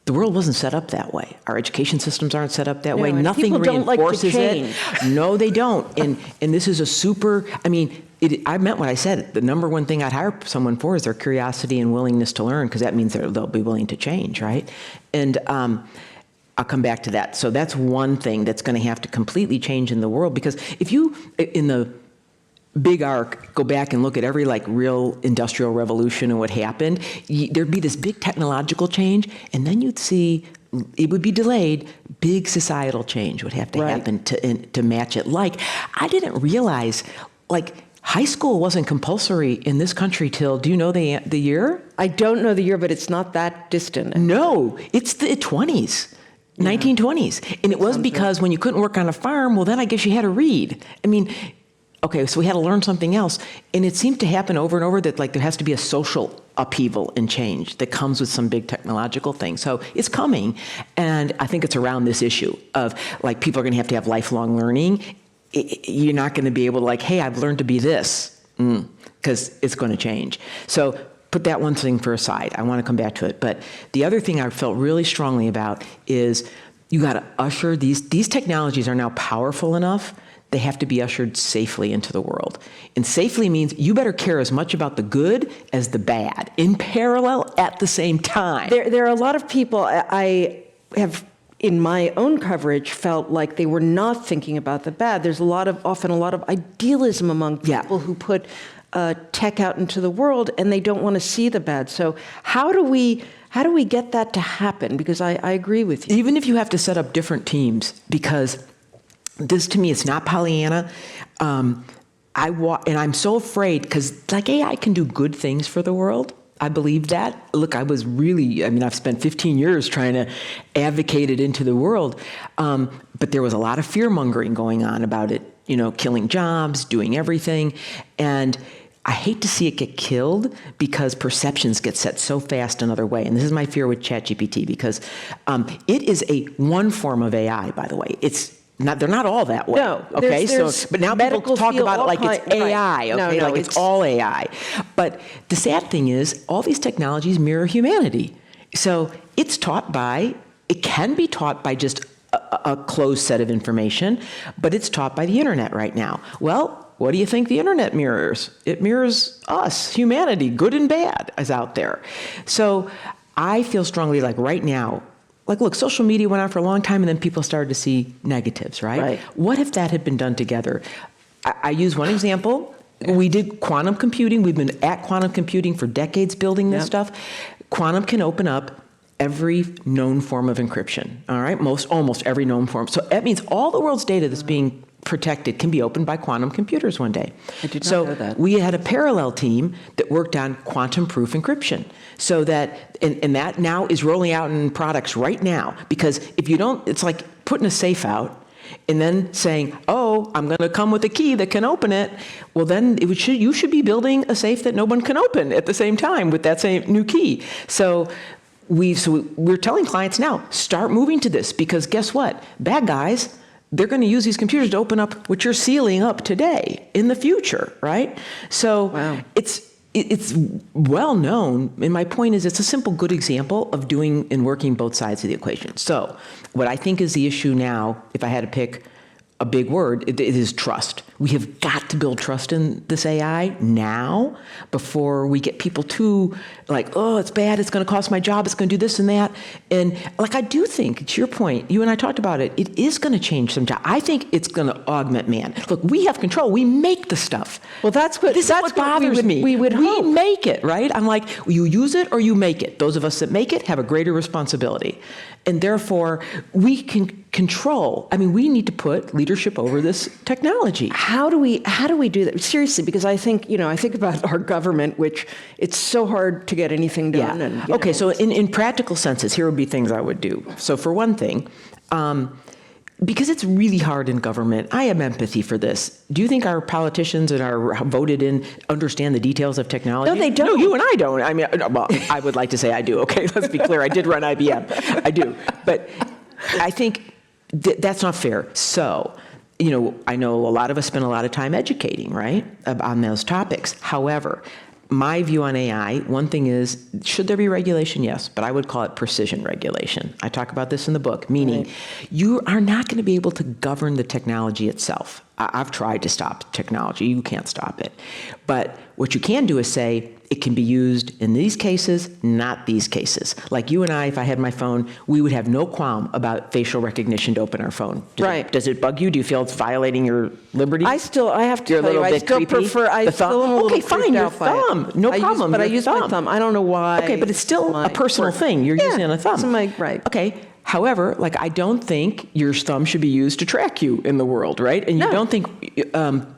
The world wasn't set up that way. Our education systems aren't set up that way. and Nothing people don't like to reinforces change. it. No, they don't. And this is a super, I mean, I meant what I said. The number one thing I'd hire someone for is their curiosity and willingness to learn, because that means they'll be willing to change, right? And I'll come back to that. So that's one thing that's going to have to completely change in the world, because if you, in the big arc, go back and look at every like real industrial revolution and what happened, there'd be this big technological change, and then you'd see it would be delayed. Big societal change would have to happen to match it. Like, I didn't realize, like, high school wasn't compulsory in this country till, do you know the year? I don't know the year, but it's not that distant. No, it's the 20s. 1920s. And it was because when you couldn't work on a farm, well, then I guess you had to read. I mean, okay, so we had to learn something else. And it seemed to happen over and over that, like, there has to be a social upheaval and change that comes with some big technological thing. So it's coming. And I think it's around this issue of, like, people are going to have lifelong learning. You're not going to be able to, like, hey, I've learned to be this, because it's going to change. So put that one thing for aside. I want to come back to it. But the other thing I felt really strongly about is you got to usher these technologies are now powerful enough. They have to be ushered safely into the world. And safely means you better care as much about the good as the bad, in parallel at the same time. There are a lot of people I have, in my own coverage, felt like they were not thinking about the bad. There's often a lot of idealism among people who put tech out into the world, and they don't want to see the bad. So how do we get that to happen? Because I agree with you. Even if you have to set up different teams, because this, to me, it's not Pollyanna. And I'm so afraid, because, like, AI can do good things for the world. I believe that. Look, I've spent 15 years trying to advocate it into the world. But there was a lot of fear-mongering going on about it, killing jobs, doing everything. And I hate to see it get killed, because perceptions get set so fast another way. And this is my fear with ChatGPT, because it is one form of AI, by the way. They're not all that way. No, okay. But now people talk field, about it like it's AI. Okay, no, it's all AI. But the sad thing is, all these technologies mirror humanity. So it can be taught by just a closed set of information, but it's taught by the internet right now. Well, what do you think the internet mirrors? It mirrors us, humanity, good and bad, is out there. So I feel strongly, like, right now, like, look, social media went on for a long time, and then people started to see negatives, right? What if that had been done together? I use one example. We did quantum computing. We've been at quantum computing for decades, building this stuff. Quantum can open up every known form of encryption, all right? Almost every known form. So that means all the world's data that's being protected can be opened by quantum computers one day. I did not know that. We had a parallel team that worked on quantum-proof encryption. So that, and that now is rolling out in products right now, because if you don't, it's like putting a safe out and then saying, oh, I'm going to come with a key that can open it. Well, then you should be building a safe that no one can open at the same time with that same new key. So we're telling clients now, start moving to this, because guess what? Bad guys, they're going to use these computers to open up what you're sealing up today in the future, right? So wow. It's well known, and my point is it's a simple, good example of doing and working both sides of the equation. So what I think is the issue now, if I had to pick a big word, it is trust. We have got to build trust in this AI now before we get people too like, oh, it's bad, it's going to cost my job, it's going to do this and that. And like I do think, to your point, you and I talked about it, it is going to change some jobs. I think it's going to augment man. Look, we have control. We make the stuff. Well, that's what bothers me. We would hope. We make it, right? I'm like, you use it or you make it. Those of us that make it have a greater responsibility. And therefore, we can control. I mean, we need to put leadership over this technology. How do we do that? Seriously, because I think about our government, which it's so hard to get anything done. Yeah. And, okay, so in practical senses, here would be things I would do. So for one thing, because it's really hard in government, I have empathy for this. Do you think our politicians that are voted in understand the details of technology? No, they don't. No, you and I don't. I mean, well, I would like to say I do. Okay, let's be clear. I did run IBM. I do. But I think that's not fair. So, I know a lot of us spend a lot of time educating, right, on those topics. However, my view on AI, one thing is, should there be regulation? Yes, but I would call it precision regulation. I talk about this in the book, meaning you are not going to be able to govern the technology itself. I've tried to stop technology. You can't stop it. But what you can do is say, it can be used in these cases, not these cases. Like you and I, if I had my phone, we would have no qualm about facial recognition to open our phone. Does it bug you? Do you feel it's violating your liberty? I have to tell you, I still prefer, I still am a little okay, fine, your thumb. No problem. But I use my thumb. I don't know why. Okay, but it's still a personal thing. You're using a thumb. Right. Okay. However, I don't think your thumb should be used to track you in the world, right? And you don't think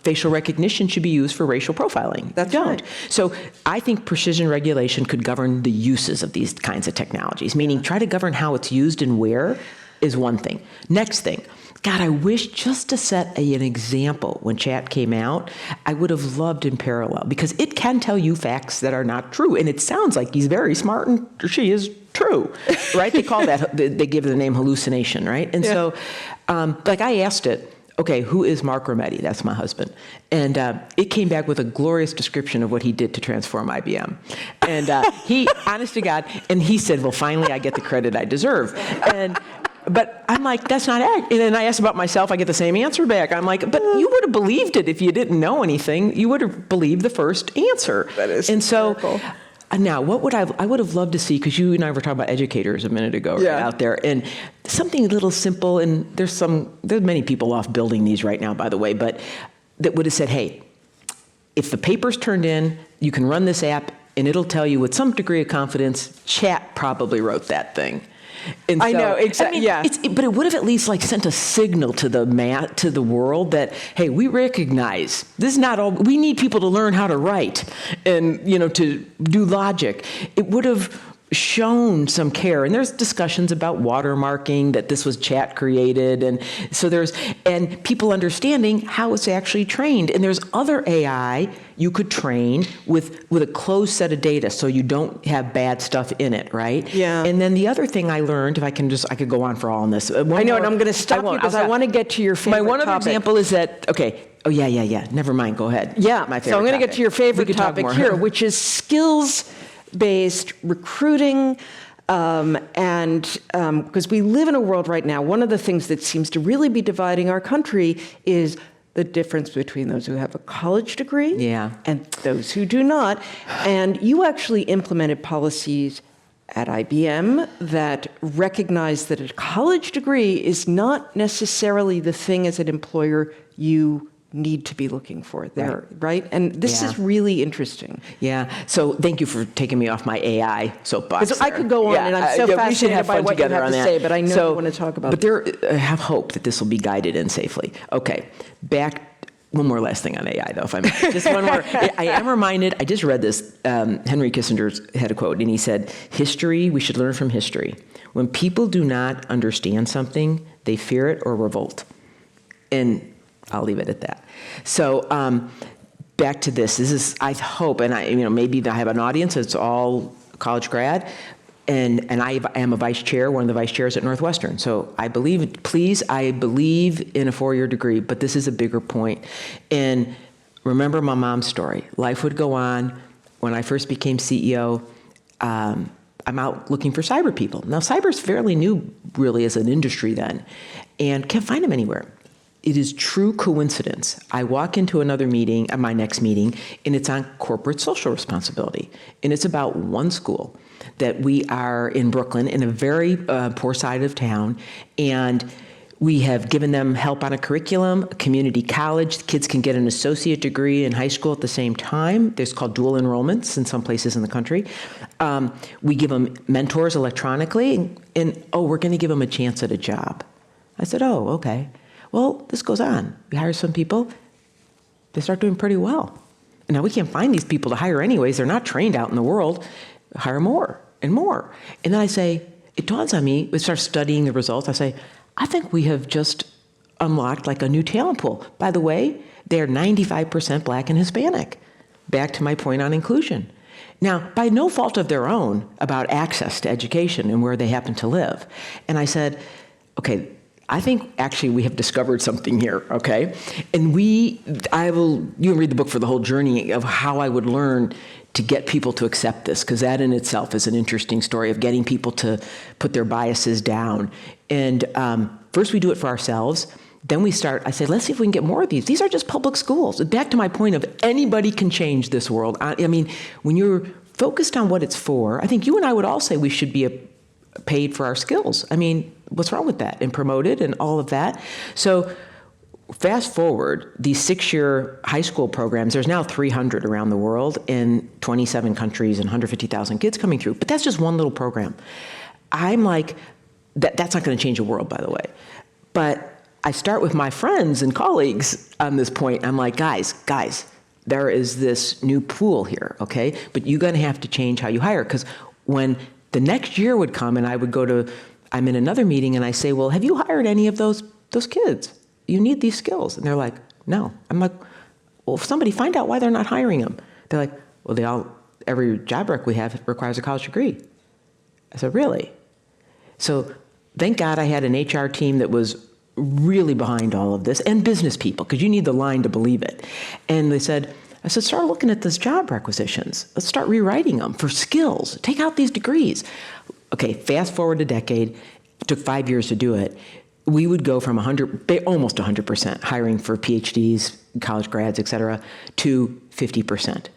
facial recognition should be used for racial profiling. That's right. So I think precision regulation could govern the uses of these kinds of technologies, meaning try to govern how it's used and where is one thing. Next thing, God, I wish just to set an example when chat came out, I would have loved in parallel, because it can tell you facts that are not true. And it sounds like he's very smart and she is true, right? They call that, they give it the name hallucination, right? And so, I asked it, okay, who is Mark Rometty? That's my husband. And it came back with a glorious description of what he did to transform IBM. And he, honest to God, and he said, well, finally I get the credit I deserve. But I'm like, that's not accurate. And then I asked about myself, I get the same answer back. I'm like, but you would have believed it if you didn't know anything. You would have believed the first answer. That is hysterical. Now, what would I would have loved to see, because you and I were talking about educators a minute ago right out there, and something a little simple, and there's many people off building these right now, by the way, but that would have said, hey, if the paper's turned in, you can run this app, and it'll tell you with some degree of confidence, chat probably wrote that thing. And I know, exactly. But it would have at least sent a signal to the world that, hey, we recognize this is not all. We need people to learn how to write and to do logic. It would have shown some care, and there's discussions about watermarking, that this was chat created, and so and people understanding how it's actually trained. And there's other AI you could train with a closed set of data, so you don't have bad stuff in it, right? Yeah. And then the other thing I learned, if I could go on for all on this. I know, and I'm going to stop you because I want to get to your favorite topic. My one other topic. example is that, okay, oh yeah, never mind, go ahead. Yeah, my favorite so I'm going to topic. get to your favorite topic here, which is skills-based recruiting. And because we live in a world right now, one of the things that seems to really be dividing our country is the difference between those who have a college degree and those who do not. And you actually implemented policies at IBM that recognize that a college degree is not necessarily the thing as an employer you need to be looking for there, right? And this is really interesting. Yeah. So thank you for taking me off my AI soapbox. Because I could go on, and I'm so fascinated by what you have to say, but I know you want to talk about. But I have hope that this will be guided in safely. Okay. One more last thing on AI, though, if I may. Just one more. I am reminded, I just read this, Henry Kissinger had a quote, and he said, we should learn from history. When people do not understand something, they fear it or revolt. And I'll leave it at that. So back to this. This is, I hope, and maybe I have an audience that's all college grad, and I am a vice chair, one of the vice chairs at Northwestern. So I believe in a 4-year degree, but this is a bigger point. And remember my mom's story. Life would go on. When I first became CEO, I'm out looking for cyber people. Now, cyber's fairly new, really, as an industry then, and can't find them anywhere. It is true coincidence. I walk into another meeting, my next meeting, and it's on corporate social responsibility. And it's about one school that we are in Brooklyn, in a very poor side of town, and we have given them help on a curriculum, a community college. The kids can get an associate degree in high school at the same time. There's called dual enrollments in some places in the country. We give them mentors electronically, and we're going to give them a chance at a job. I said, oh, okay. Well, this goes on. We hire some people. They start doing pretty well. Now, we can't find these people to hire anyways. They're not trained out in the world. Hire more and more. And then I say, it dawns on me, we start studying the results. I say, I think we have just unlocked like a new talent pool. By the way, they're 95% Black and Hispanic. Back to my point on inclusion. Now, by no fault of their own about access to education and where they happen to live. And I said, okay, I think actually we have discovered something here, okay? And you can read the book for the whole journey of how I would learn to get people to accept this, because that in itself is an interesting story of getting people to put their biases down. And first we do it for ourselves. Then I say, let's see if we can get more of these. These are just public schools. Back to my point of anybody can change this world. I mean, when you're focused on what it's for, I think you and I would all say we should be paid for our skills. I mean, what's wrong with that? And promoted and all of that. So fast forward, these 6-year high school programs, there's now 300 around the world in 27 countries and 150,000 kids coming through. But that's just one little program. I'm like, that's not going to change the world, by the way. But I start with my friends and colleagues on this point. I'm like, guys, there is this new pool here, okay? But you're going to have to change how you hire. Because when the next year would come and I'm in another meeting and I say, well, have you hired any of those kids? You need these skills. And they're like, no. I'm like, well, if somebody find out why they're not hiring them. They're like, well, every job rec we have requires a college degree. I said, really? So thank God I had an HR team that was really behind all of this, and business people, because you need the line to believe it. And I said, start looking at those job requisitions. Let's start rewriting them for skills. Take out these degrees. Okay, fast forward a decade. It took 5 years to do it. We would go from almost 100% hiring for PhDs, college grads, et cetera, to 50%.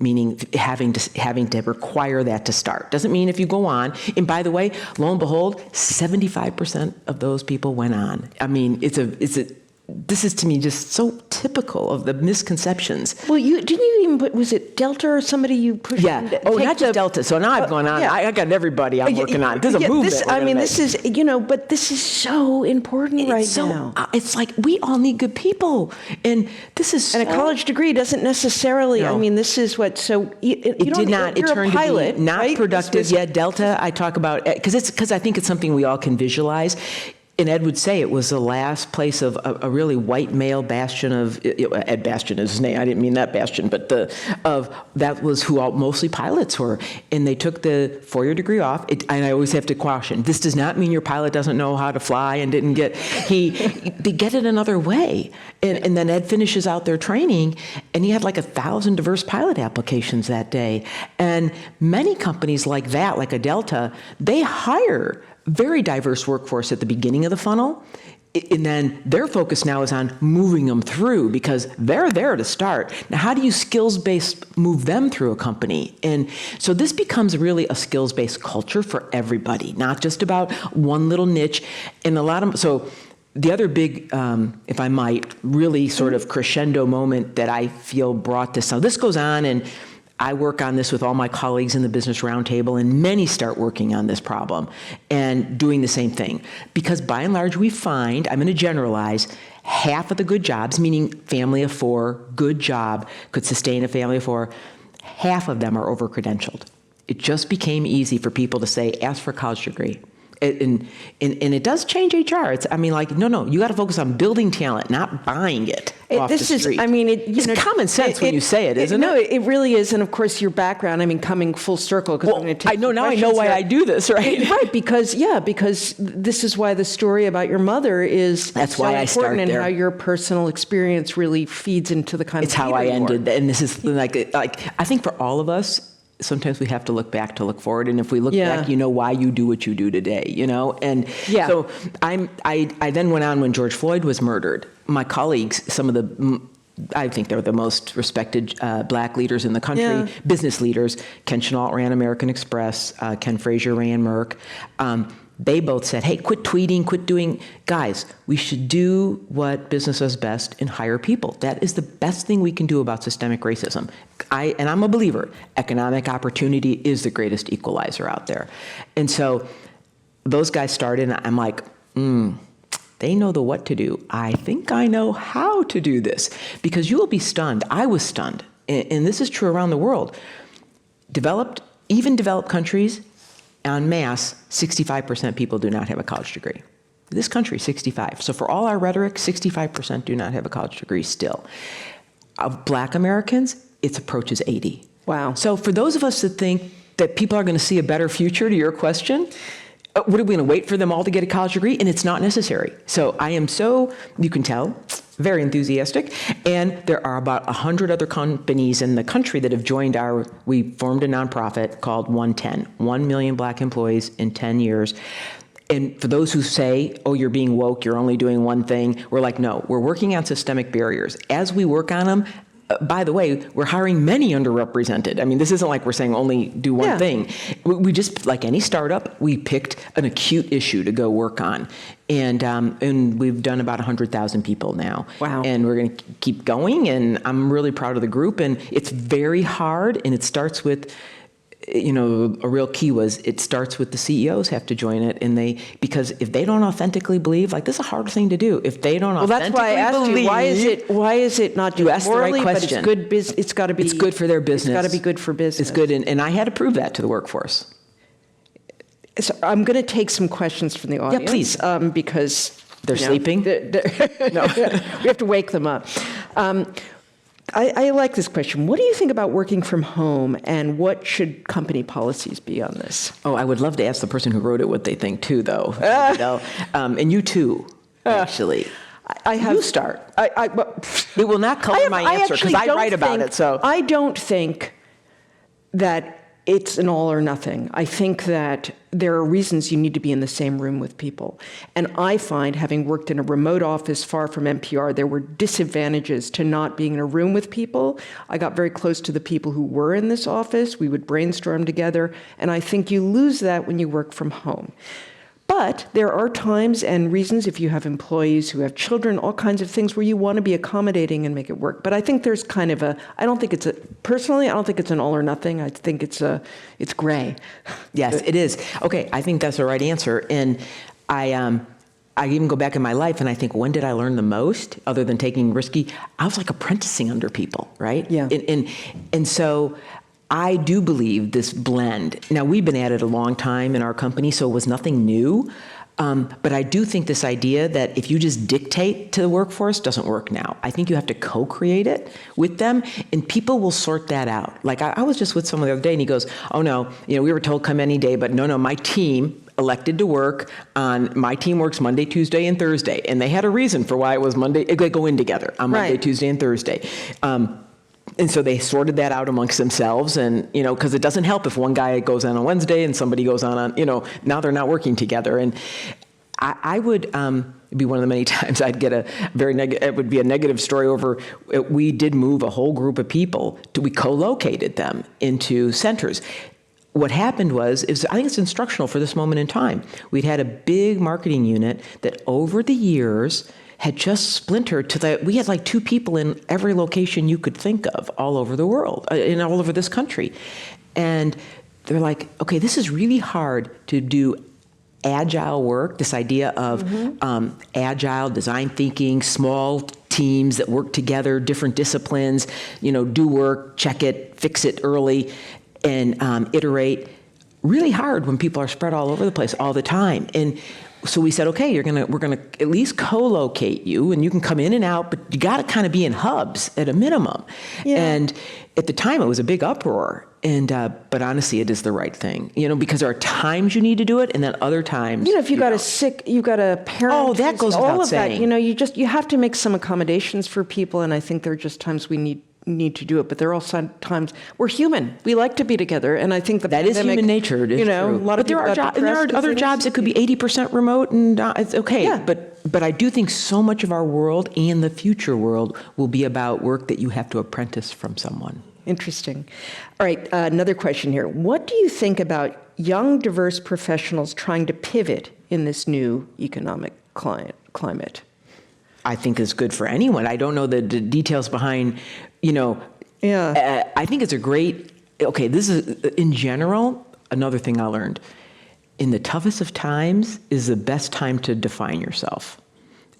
Meaning having to require that to start. Doesn't mean if you go on. And by the way, lo and behold, 75% of those people went on. I mean, this is to me just so typical of the misconceptions. Well, didn't you even put, was it Delta or somebody you pushed? Yeah. Not just Delta. So now I've gone on. Yeah. I got everybody I'm working on. This is a movement. This is, but this is so important now. It's like we all need good people. And this is And a college degree doesn't necessarily, No. I mean, this is what, so it did not. It turned a pilot, to be not right? productive. Yeah, Delta, I talk about, because I think it's something we all can visualize. And Ed would say it was the last place of a really white male bastion of, Ed Bastian is his name, I didn't mean that bastion, but that was who mostly pilots were. And they took the 4-year degree off, and I always have to caution, this does not mean your pilot doesn't know how to fly and they get it another way. And then Ed finishes out their training, and he had like 1,000 diverse pilot applications that day. And many companies like that, like a Delta, they hire very diverse workforce at the beginning of the funnel, and then their focus now is on moving them through because they're there to start. Now, how do you skills-based move them through a company? And so this becomes really a skills-based culture for everybody, not just about one little niche. And the other big, if I might, really sort of crescendo moment that I feel brought this. So this goes on, and I work on this with all my colleagues in the Business Roundtable, and many start working on this problem and doing the same thing. Because by and large, we find, I'm going to generalize, half of the good jobs, meaning family of four, good job, could sustain a family of four, half of them are over-credentialed. It just became easy for people to say, ask for a college degree. And it does change HR. It's, I mean, like, no, you got to focus on building talent, not buying it off the street. It's common sense when you say it, isn't it? No, it really is. And of course, your background, I mean, coming full circle, because I'm going to take I know why I do this, right? Right, because this is why the story about your mother is That's so why I important, start and there. how your personal experience really feeds into the kind It's of how I leader you are. ended. And this is like, I think for all of us, sometimes we have to look back to look forward. And if we look back, you know why you do what you do today, you know? And so I then went on when George Floyd was murdered. My colleagues, some of the, I think they're the most respected black leaders in the country, business leaders. Ken Chenault ran American Express, Ken Frazier ran Merck. They both said, hey, quit tweeting, quit doing, guys, we should do what business does best and hire people. That is the best thing we can do about systemic racism. And I'm a believer, economic opportunity is the greatest equalizer out there. And so those guys started, and I'm like, they know the what to do. I think I know how to do this, because you will be stunned. I was stunned, and this is true around the world. Even developed countries, en masse, 65% people do not have a college degree. This country, 65. So for all our rhetoric, 65% do not have a college degree still. Of black Americans, it approaches 80. Wow. So for those of us that think that people are going to see a better future, to your question, what are we going to wait for them all to get a college degree? And it's not necessary. So I am so, you can tell, very enthusiastic. And there are about 100 other companies in the country that have joined we formed a nonprofit called 110, 1 million black employees in 10 years. And for those who say, oh, you're being woke, you're only doing one thing, we're like, no, we're working on systemic barriers. As we work on them, by the way, we're hiring many underrepresented. I mean, this isn't like we're saying only do one thing. We just, like any startup, we picked an acute issue to go work on. And we've done about 100,000 people now. Wow. And we're going to keep going, and I'm really proud of the group. And it's very hard, and it starts with, you know, a real key was it starts with the CEOs have to join it, and because if they don't authentically believe, like, this is a hard thing to do. If they don't authentically believe, that's why I asked you, why is it not you asked the right morally, question. but it's good it's got to be, it's good for their business. It's got to be good for business. It's good, and I had to prove that to the workforce. So I'm going to take some questions from the audience. Yeah, please. Because they're sleeping. No, we have to wake them up. I like this question. What do you think about working from home, and what should company policies be on this? Oh, I would love to ask the person who wrote it what they think too, though. You know? And you too, actually. You start. It will not color my answer because I write about it. So I don't think that it's an all or nothing. I think that there are reasons you need to be in the same room with people. And I find, having worked in a remote office far from NPR, there were disadvantages to not being in a room with people. I got very close to the people who were in this office. We would brainstorm together. And I think you lose that when you work from home. But there are times and reasons, if you have employees who have children, all kinds of things where you want to be accommodating and make it work. But I think there's kind of personally, I don't think it's an all or nothing. I think it's gray. Yes, it is. Okay, I think that's the right answer. And I even go back in my life and I think, when did I learn the most, other than taking risky? I was like apprenticing under people, right? Yeah. And so I do believe this blend. Now, we've been at it a long time in our company, so it was nothing new. But I do think this idea that if you just dictate to the workforce doesn't work now. I think you have to co-create it with them, and people will sort that out. Like, I was just with someone the other day, and he goes, oh, no, we were told come any day, but no, my team elected to work on, my team works Monday, Tuesday, and Thursday. And they had a reason for why it was Monday. They go in together on Monday, Tuesday, and Thursday. And so they sorted that out amongst themselves, and, because it doesn't help if one guy goes on Wednesday and somebody goes on, now they're not working together. And I would, it'd be one of the many times I'd get it would be a negative story over, we did move a whole group of people, we co-located them into centers. what happened is I think it's instructional for this moment in time. We'd had a big marketing unit that over the years had just splintered to that we had like 2 people in every location you could think of all over the world, and all over this country. And they're like, okay, this is really hard to do agile work, this idea of agile design thinking, small teams that work together, different disciplines, do work, check it, fix it early, and iterate. Really hard when people are spread all over the place all the time. And so we said, okay, we're gonna at least co-locate you, and you can come in and out, but you got to kind of be in hubs at a minimum. Yeah. And at the time, it was a big uproar. And but honestly, it is the right thing, because there are times you need to do it, and then other times, if you got a parent. Oh, that goes without saying. That, you have to make some accommodations for people, and I think there are just times we need to do it, but there are also times we're human. We like to be together, and I think that is human nature. It is true. A lot of there are other jobs that could be 80% remote, and it's okay. Yeah. But I do think so much of our world and the future world will be about work that you have to apprentice from someone. Interesting. All right, another question here. What do you think about young, diverse professionals trying to pivot in this new economic climate? I think it's good for anyone. I don't know the details behind, Yeah. I think it's this is, in general, another thing I learned. In the toughest of times is the best time to define yourself.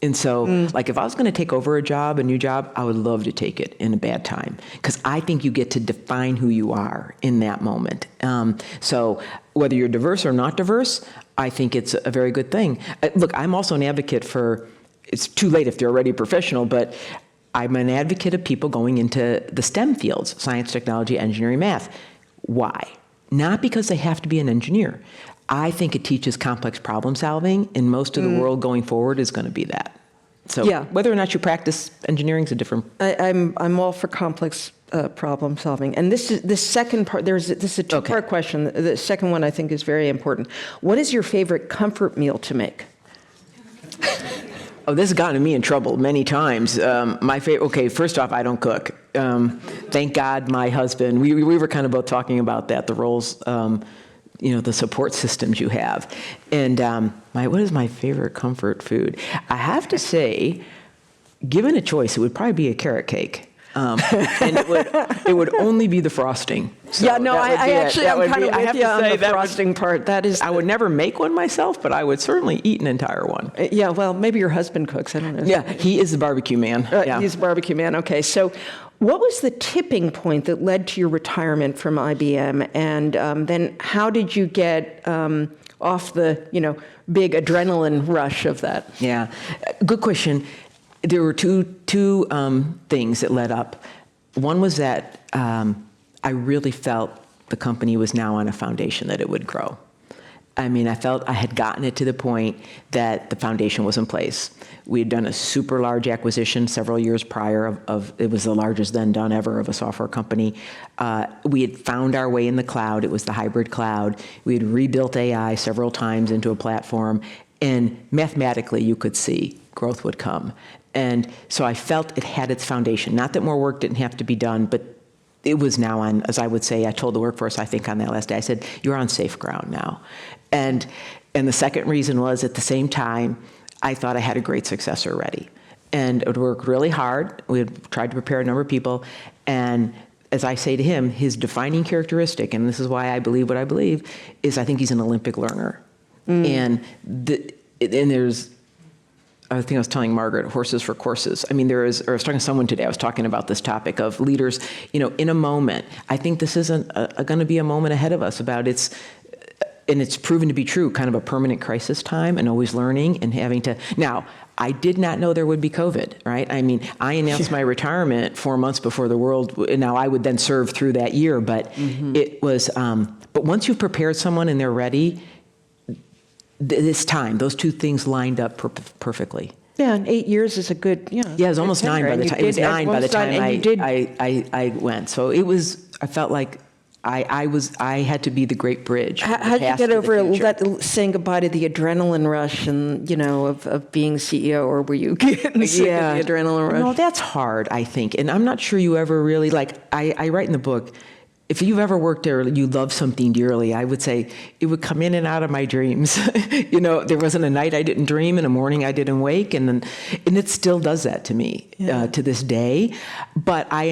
And so, if I was going to take over a new job, I would love to take it in a bad time, because I think you get to define who you are in that moment. So whether you're diverse or not diverse, I think it's a very good thing. Look, I'm also an advocate for, it's too late if they're already professional, but I'm an advocate of people going into the STEM fields, science, technology, engineering, math. Why? Not because they have to be an engineer. I think it teaches complex problem solving, and most of the world going forward is going to be that. So whether or not you practice engineering is a different. I'm all for complex problem solving, and this second part. This is a 2-part question. The second one I think is very important. What is your favorite comfort meal to make? Oh, this has gotten me in trouble many times. My favorite. Okay, first off, I don't cook. Thank God, my husband. We were kind of both talking about that. The roles. The support systems you have. And what is my favorite comfort food? I have to say, given a choice, it would probably be a carrot cake. And it would only be the frosting. So I'm kind of with you on the frosting part. That is, I would never make one myself, but I would certainly eat an entire one. Yeah, well, maybe your husband cooks. I don't know. Yeah, he is the barbecue man. He's a barbecue man. Okay, so what was the tipping point that led to your retirement from IBM? And then how did you get off the, big adrenaline rush of that? Yeah, good question. There were two things that led up. One was that I really felt the company was now on a foundation that it would grow. I mean, I felt I had gotten it to the point that the foundation was in place. We had done a super large acquisition several years prior it was the largest then done ever of a software company. We had found our way in the cloud. It was the hybrid cloud. We had rebuilt AI several times into a platform, and mathematically you could see growth would come. And so I felt it had its foundation. Not that more work didn't have to be done, but it was now on, as I would say, I told the workforce, I think on that last day, I said, you're on safe ground now. And the second reason was, at the same time, I thought I had a great successor ready. And it would work really hard. We had tried to prepare a number of people. And as I say to him, his defining characteristic, and this is why I believe what I believe, is I think he's an Olympic learner. And there's, I think I was telling Margaret, horses for courses. I mean, I was talking to someone today, I was talking about this topic of leaders, in a moment. I think this isn't going to be a moment ahead of us about and it's proven to be true, kind of a permanent crisis time, and always learning and having to. Now, I did not know there would be COVID, right? I mean, I announced my retirement 4 months before the world. Now, I would then serve through that year, but it was. But once you've prepared someone and they're ready, this time, those two things lined up perfectly. Yeah, and 8 years is a good. Yeah, it was almost 9 by the time. It was 9 by the time I went. So it was. I felt like I had to be the great bridge. How did you get over saying goodbye to the adrenaline rush and of being CEO, or were you getting sick of the adrenaline rush? No, that's hard, I think, and I'm not sure you ever really I write in the book. if you've ever worked there, you love something dearly, I would say it would come in and out of my dreams. There wasn't a night I didn't dream and a morning I didn't wake, and it still does that to me to this day. But I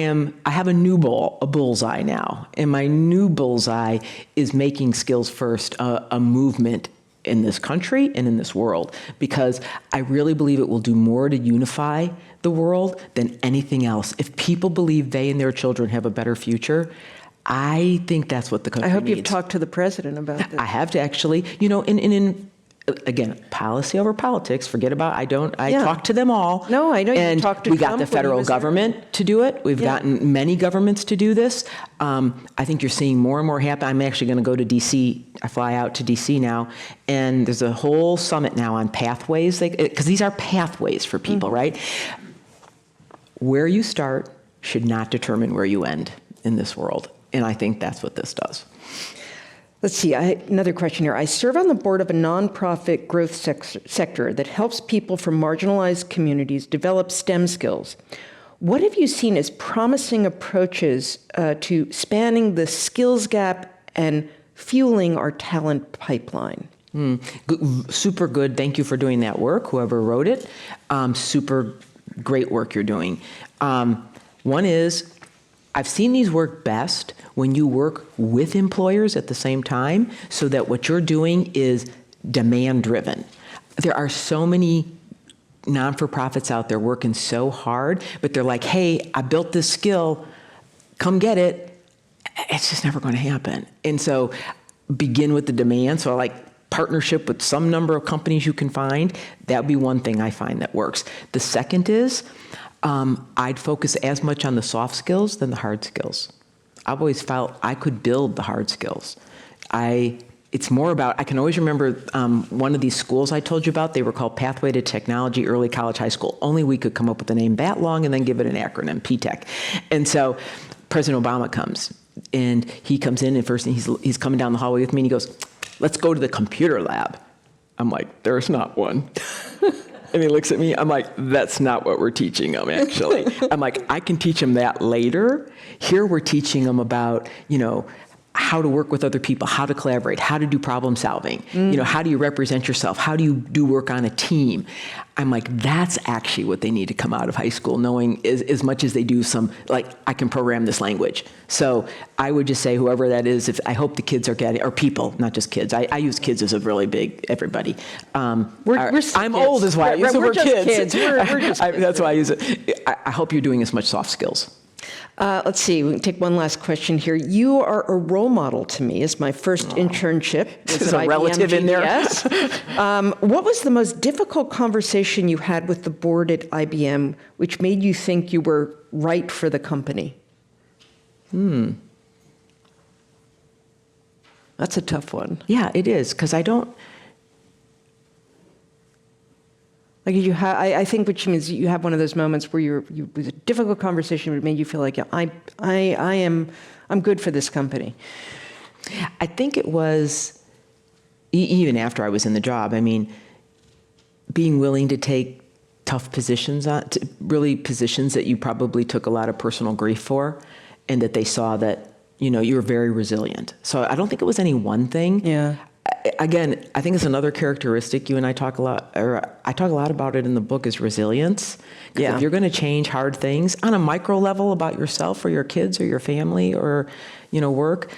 have a new bullseye now, and my new bullseye is making Skills First a movement in this country and in this world, because I really believe it will do more to unify the world than anything else. If people believe they and their children have a better future, I think that's what the country I hope needs. you've talked to the president about this. I have to actually, in again, policy over politics, forget about, I talk to them all. No, I know you and talked to we got Trump the when he federal was there. government to do it. We've gotten many governments to do this. I think you're seeing more and more happen. I'm actually going to go to D.C. I fly out to D.C. now, and there's a whole summit now on pathways, because these are pathways for people, right? Where you start should not determine where you end in this world. And I think that's what this does. Let's see, another question here. I serve on the board of a nonprofit growth sector that helps people from marginalized communities develop STEM skills. What have you seen as promising approaches to spanning the skills gap and fueling our talent pipeline? Super good. Thank you for doing that work, whoever wrote it. Super great work you're doing. One is, I've seen these work best when you work with employers at the same time, so that what you're doing is demand-driven. There are so many non-for-profits out there working so hard, but they're like, hey, I built this skill, come get it. It's just never going to happen. And so begin with the demand. So like partnership with some number of companies you can find. That would be one thing I find that works. The second is, I'd focus as much on the soft skills than the hard skills. I've always felt I could build the hard skills. It's more about, I can always remember one of these schools I told you about, they were called Pathway to Technology Early College High School. Only we could come up with a name that long and then give it an acronym, PTech. And so President Obama comes, and he comes in, and first thing he's coming down the hallway with me, and he goes, let's go to the computer lab. I'm like, there's not one. And he looks at me, I'm like, that's not what we're teaching them, actually. I'm like, I can teach them that later. Here we're teaching them about, how to work with other people, how to collaborate, how to do problem solving, how do you represent yourself, how do you do work on a team. I'm like, that's actually what they need to come out of high school, knowing as much as they do some, like, I can program this language. So I would just say, whoever that is, I hope the kids are getting, or people, not just kids. I use kids as a really big everybody. We're I'm kids. old is why I use the word kids. We're just kids. That's why I use it. I hope you're doing as much soft skills. Let's see, we can take one last question here. You are a role model to me as my first internship. There's a relative in there. Yes. What was the most difficult conversation you had with the board at IBM which made you think you were right for the company? That's a tough one. Yeah, it is, because I don't. Like I think which means you have one of those moments where it was a difficult conversation, but it made you feel like, yeah, I'm good for this company. I think it was, even after I was in the job, I mean, being willing to take tough positions really positions that you probably took a lot of personal grief for, and that they saw that, you were very resilient. So I don't think it was any one thing. Yeah. Again, I think it's another characteristic you and I talk a lot, or I talk a lot about it in the book, is resilience. Because if you're going to change hard things on a micro level about yourself or your kids or your family or, work,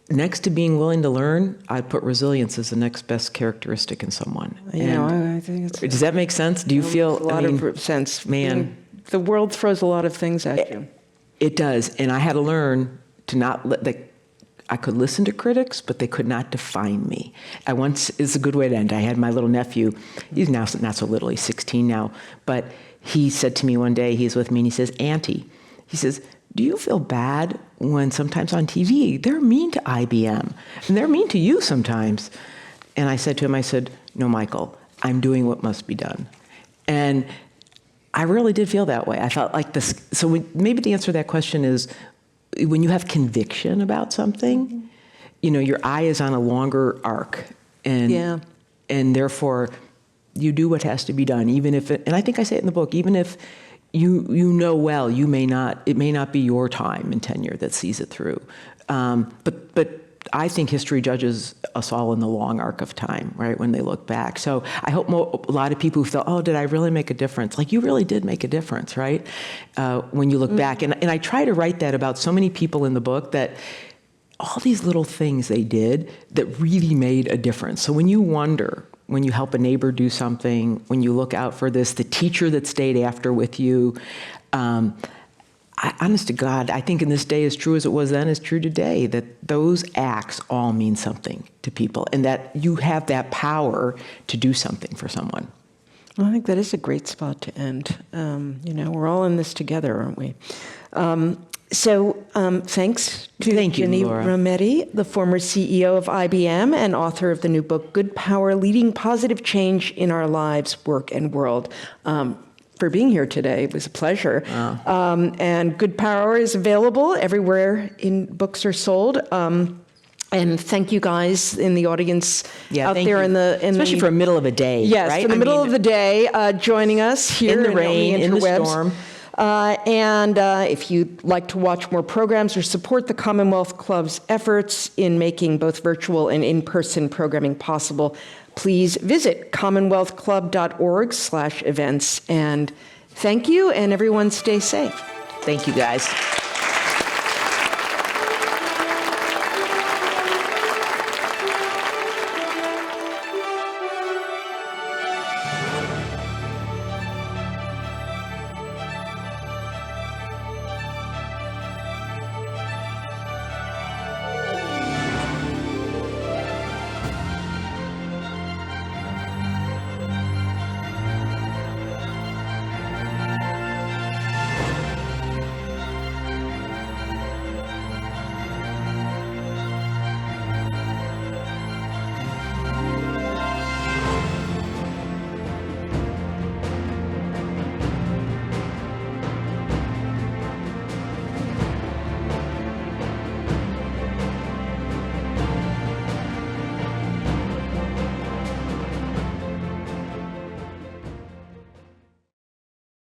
next to being willing to learn, I'd put resilience as the next best characteristic in someone. I think it's. Does that make sense? Do you feel? A lot of sense. Man, the world throws a lot of things at you. It does, and I had to learn to not let I could listen to critics, but they could not define me. It's a good way to end. I had my little nephew. He's now not so little. He's 16 now. But he said to me one day, he's with me, and he says, Auntie, he says, do you feel bad when sometimes on TV they're mean to IBM? And they're mean to you sometimes. And I said to him, no, Michael, I'm doing what must be done. And I really did feel that way. I felt like this. So maybe the answer to that question is, when you have conviction about something, your eye is on a longer arc, and therefore you do what has to be done, even if and I think I say it in the book, even if you know well, it may not be your time and tenure that sees it through. But I think history judges us all in the long arc of time, right, when they look back. So I hope a lot of people who felt, oh, did I really make a difference? Like, you really did make a difference, right, when you look back. And I try to write that about so many people in the book, that all these little things they did that really made a difference. So when you wonder, when you help a neighbor do something, when you look out for this, the teacher that stayed after with you, honest to God, I think in this day, as true as it was then, is true today, that those acts all mean something to people, and that you have that power to do something for someone. Well, I think that is a great spot to end. We're all in this together, aren't we? Thanks to Ginny Laura Rometty, the former CEO of IBM and author of the new book, Good Power, Leading Positive Change in Our Lives, Work, and World, for being here today. It was a pleasure. Wow. And Good Power is available everywhere books are sold. And thank you guys in the audience out there in the especially for the middle of a day. Yes, right? for the middle of the day, joining us here in the rain, in the storm. And if you'd like to watch more programs or support the Commonwealth Club's efforts in making both virtual and in-person programming possible, please visit commonwealthclub.org/events. And thank you, and everyone stay safe. Thank you, guys.